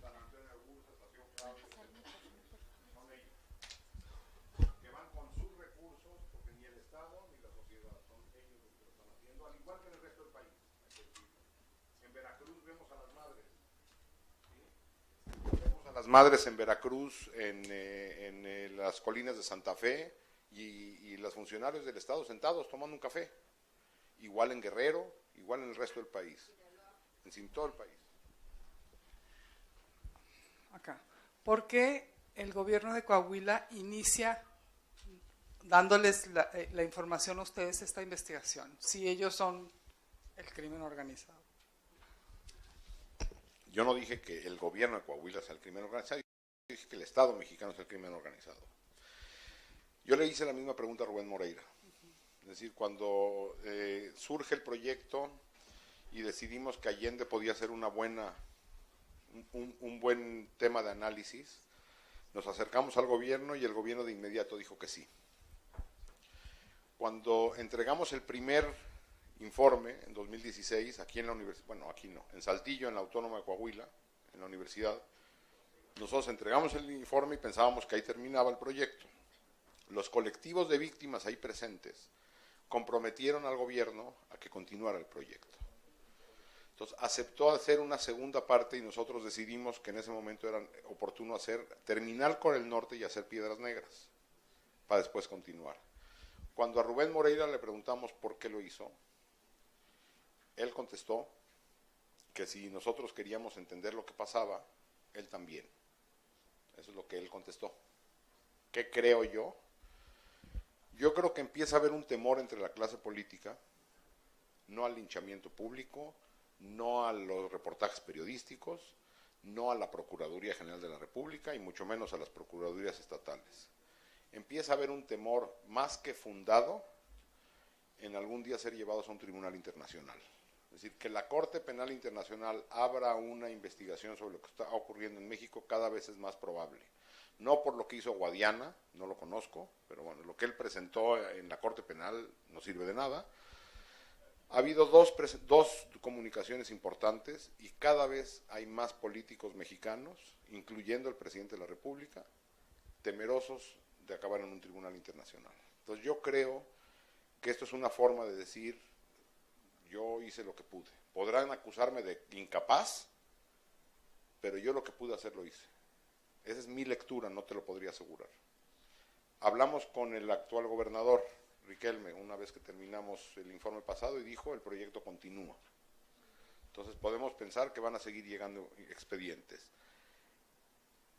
San Antonio Augusta, Estación Claudio, son ellos, que van con sus recursos, porque ni el Estado ni la sociedad, son ellos los que lo están haciendo, al igual que en el resto del país. En Veracruz vemos a las madres. Vemos a las madres en Veracruz, en las colinas de Santa Fe, y los funcionarios del Estado sentados tomando un café. Igual en Guerrero, igual en el resto del país, en todo el país. Acá. ¿Por qué el gobierno de Coahuila inicia dándoles la información a ustedes esta investigación, si ellos son el crimen organizado? Yo no dije que el gobierno de Coahuila sea el crimen organizado, yo dije que el Estado mexicano es el crimen organizado. Yo le hice la misma pregunta a Rubén Moreira. Es decir, cuando surge el proyecto y decidimos que Allende podía ser una buena un buen tema de análisis. Nos acercamos al gobierno y el gobierno de inmediato dijo que sí. Cuando entregamos el primer informe en 2016, aquí en la universidad, bueno, aquí no, en Saltillo, en la Autónoma de Coahuila, en la universidad, nosotros entregamos el informe y pensábamos que ahí terminaba el proyecto. Los colectivos de víctimas ahí presentes comprometieron al gobierno a que continuara el proyecto. Entonces aceptó hacer una segunda parte y nosotros decidimos que en ese momento era oportuno terminar con el norte y hacer Piedras Negras, para después continuar. Cuando a Rubén Moreira le preguntamos por qué lo hizo, él contestó que si nosotros queríamos entender lo que pasaba, él también. Eso es lo que él contestó. ¿Qué creo yo? Yo creo que empieza a haber un temor entre la clase política, no al linchamiento público, no a los reportajes periodísticos, no a la Procuraduría General de la República y mucho menos a las Procuradurías estatales. Empieza a haber un temor más que fundado en algún día ser llevados a un tribunal internacional. Es decir, que la Corte Penal Internacional abra una investigación sobre lo que está ocurriendo en México cada vez es más probable. No por lo que hizo Guadiana, no lo conozco, pero bueno, lo que él presentó en la Corte Penal no sirve de nada. Ha habido dos comunicaciones importantes y cada vez hay más políticos mexicanos, incluyendo el presidente de la República, temerosos de acabar en un tribunal internacional. Entonces yo creo que esto es una forma de decir, yo hice lo que pude. Podrán acusarme de incapaz, pero yo lo que pude hacer lo hice. Esa es mi lectura, no te lo podría asegurar. Hablamos con el actual gobernador, Riquelme, una vez que terminamos el informe pasado y dijo, el proyecto continúa. Entonces podemos pensar que van a seguir llegando expedientes.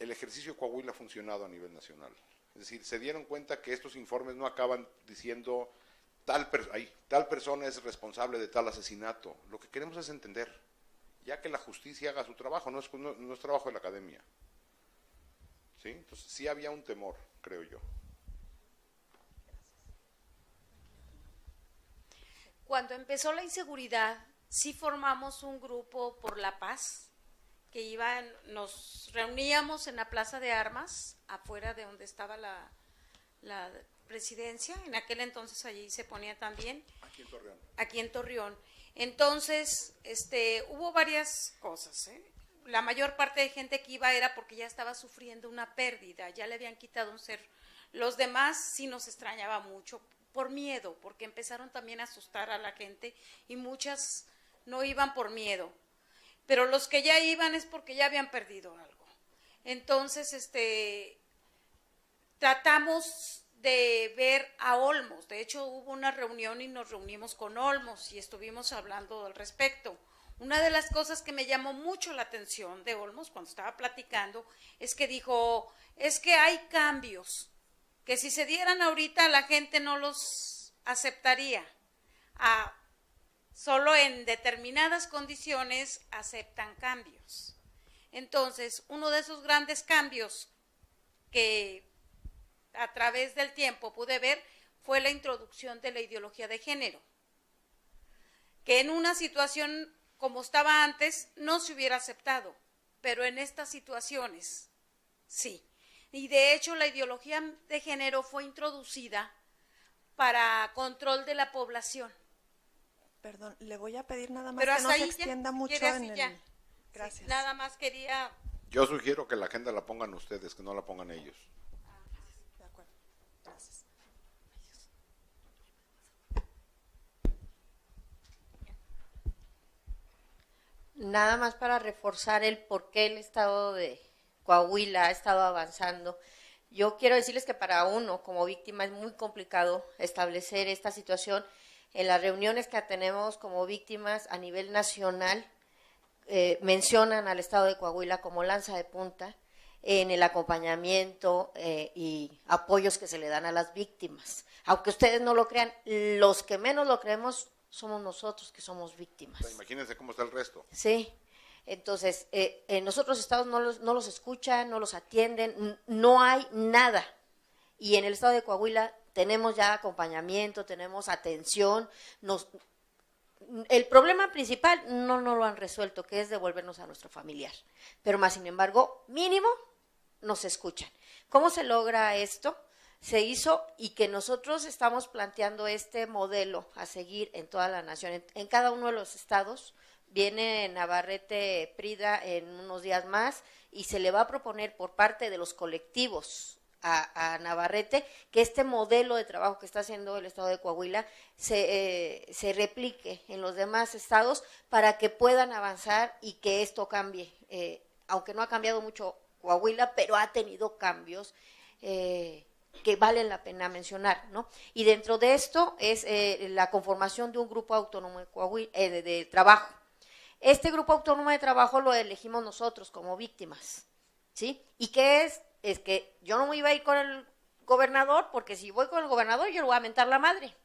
El ejercicio de Coahuila ha funcionado a nivel nacional. Es decir, se dieron cuenta que estos informes no acaban diciendo tal persona es responsable de tal asesinato. Lo que queremos es entender, ya que la justicia haga su trabajo, no es trabajo de la academia. ¿Sí? Entonces sí había un temor, creo yo. Cuando empezó la inseguridad, sí formamos un grupo por la paz, que nos reuníamos en la Plaza de Armas, afuera de donde estaba la presidencia. En aquel entonces allí se ponía también. Aquí en Torreón. Aquí en Torreón. Entonces, hubo varias cosas, ¿eh? La mayor parte de gente que iba era porque ya estaba sufriendo una pérdida, ya le habían quitado un ser. Los demás sí nos extrañaba mucho, por miedo, porque empezaron también a asustar a la gente y muchas no iban por miedo. Pero los que ya iban es porque ya habían perdido algo. Entonces, tratamos de ver a Olmos. De hecho, hubo una reunión y nos reunimos con Olmos y estuvimos hablando al respecto. Una de las cosas que me llamó mucho la atención de Olmos cuando estaba platicando es que dijo, es que hay cambios, que si se dieran ahorita la gente no los aceptaría. Solo en determinadas condiciones aceptan cambios. Entonces, uno de esos grandes cambios que a través del tiempo pude ver fue la introducción de la ideología de género, que en una situación como estaba antes no se hubiera aceptado, pero en estas situaciones sí. Y de hecho la ideología de género fue introducida para control de la población. Perdón, le voy a pedir nada más pero que no se extienda mucho en el... Ya. Gracias. Sí, nada más quería... Yo sugiero que la agenda la pongan ustedes, que no la pongan ellos. De acuerdo, gracias. Nada más para reforzar el por qué el estado de Coahuila ha estado avanzando. Yo quiero decirles que para uno como víctima es muy complicado establecer esta situación. En las reuniones que tenemos como víctimas a nivel nacional, mencionan al estado de Coahuila como lanza de punta en el acompañamiento y apoyos que se le dan a las víctimas. Aunque ustedes no lo crean, los que menos lo creemos somos nosotros que somos víctimas. O sea, imagínense cómo está el resto. Sí, entonces en los otros estados no los escuchan, no los atienden, no hay nada. Y en el estado de Coahuila tenemos ya acompañamiento, tenemos atención, el problema principal no lo han resuelto, que es devolvernos a nuestro familiar. Pero más sin embargo, mínimo, nos escuchan. ¿Cómo se logra esto? Se hizo y que nosotros estamos planteando este modelo a seguir en toda la nación, en cada uno de los estados. Viene Navarrete Prida en unos días más y se le va a proponer por parte de los colectivos a Navarrete que este modelo de trabajo que está haciendo el estado de Coahuila se replique en los demás estados para que puedan avanzar y que esto cambie. Aunque no ha cambiado mucho Coahuila, pero ha tenido cambios que valen la pena mencionar, ¿no? Y dentro de esto es la conformación de un grupo autónomo de Coahuila, de trabajo. Este grupo autónomo de trabajo lo elegimos nosotros como víctimas, ¿sí? ¿Y qué es? Es que yo no me iba a ir con el gobernador, porque si voy con el gobernador yo le voy a mentar la madre.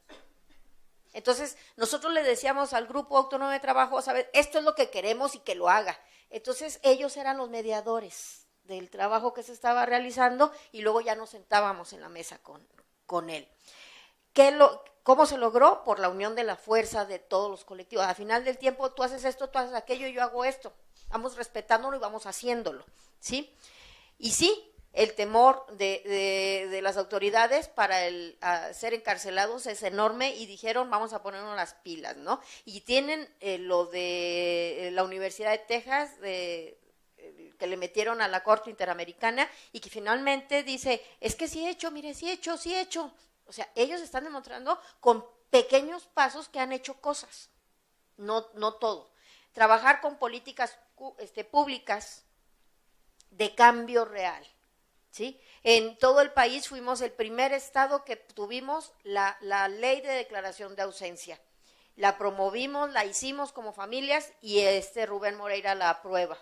Entonces, nosotros le decíamos al grupo autónomo de trabajo, ¿sabes? Esto es lo que queremos y que lo haga. Entonces, ellos eran los mediadores del trabajo que se estaba realizando y luego ya nos sentábamos en la mesa con él. ¿Cómo se logró? Por la unión de la fuerza de todos los colectivos. Al final del tiempo, tú haces esto, tú haces aquello, yo hago esto. Vamos respetándolo y vamos haciéndolo, ¿sí? Y sí, el temor de las autoridades para ser encarcelados es enorme y dijeron vamos a ponernos las pilas, ¿no? Y tienen lo de la Universidad de Texas, que le metieron a la Corte Interamericana y que finalmente dice, es que sí he hecho, mire, sí he hecho. O sea, ellos están demostrando con pequeños pasos que han hecho cosas, no todo. Trabajar con políticas públicas de cambio real, ¿sí? En todo el país fuimos el primer estado que tuvimos la ley de declaración de ausencia. La promovimos, la hicimos como familias y Rubén Moreira la aprueba.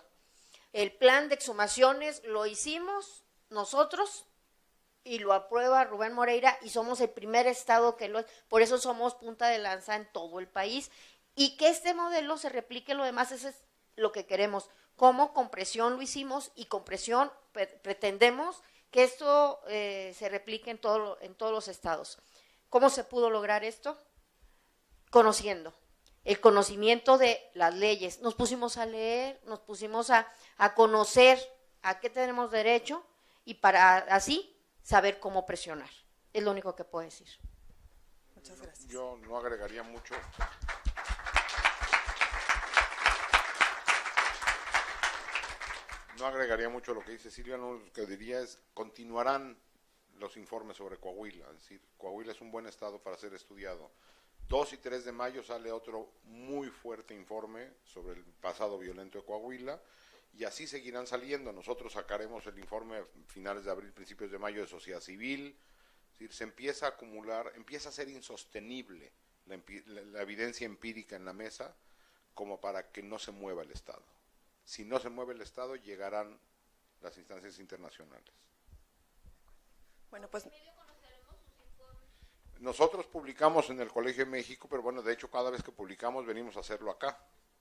El plan de exhumaciones lo hicimos nosotros y lo aprueba Rubén Moreira y somos el primer estado por eso somos punta de lanza en todo el país. Y que este modelo se replique en lo demás, eso es lo que queremos. ¿Cómo? Con presión lo hicimos y con presión pretendemos que esto se replique en todos los estados. ¿Cómo se pudo lograr esto? Conociendo. El conocimiento de las leyes. Nos pusimos a leer, nos pusimos a conocer a qué tenemos derecho y para así saber cómo presionar. Es lo único que puedo decir. Muchas gracias. Yo no agregaría mucho. No agregaría mucho a lo que dice Silvia, no, lo que diría es, continuarán los informes sobre Coahuila, es decir, Coahuila es un buen estado para ser estudiado. 2 y 3 de mayo sale otro muy fuerte informe sobre el pasado violento de Coahuila, y así seguirán saliendo. Nosotros sacaremos el informe a finales de abril, principios de mayo de sociedad civil, es decir, se empieza a acumular, empieza a ser insostenible la evidencia empírica en la mesa, como para que no se mueva el Estado. Si no se mueve el Estado, llegarán las instancias internacionales. Bueno, pues nosotros publicamos en el Colegio de México, pero bueno, de hecho cada vez que publicamos venimos a hacerlo acá.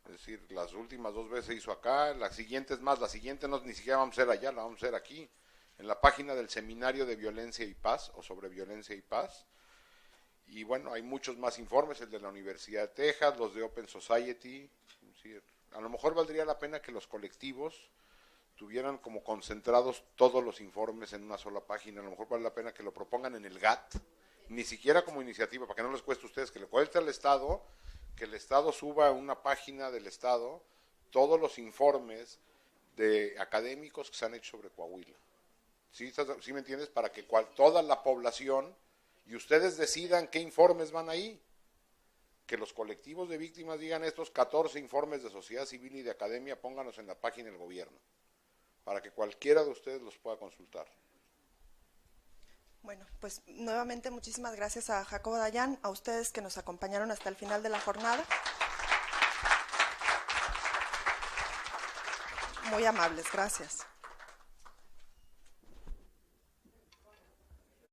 Es decir, las últimas 2 veces se hizo acá, la siguiente no, ni siquiera vamos a hacer allá, la vamos a hacer aquí, en la página del Seminario de Violencia y Paz, o sobre Violencia y Paz. Y bueno, hay muchos más informes, el de la Universidad de Texas, los de Open Society. Es decir, a lo mejor valdría la pena que los colectivos tuvieran como concentrados todos los informes en una sola página. A lo mejor vale la pena que lo propongan en el GAT, ni siquiera como iniciativa, para que no les cueste a ustedes, que le cueste al Estado, que el Estado suba a una página del Estado todos los informes de académicos que se han hecho sobre Coahuila. ¿Sí me entiendes? Para que toda la población, y ustedes decidan qué informes van ahí. Que los colectivos de víctimas digan estos 14 informes de sociedad civil y de academia, pónganos en la página del gobierno, para que cualquiera de ustedes los pueda consultar. Bueno, pues nuevamente muchísimas gracias a Jacobo Dayan, a ustedes que nos acompañaron hasta el final de la jornada. Muy amables, gracias.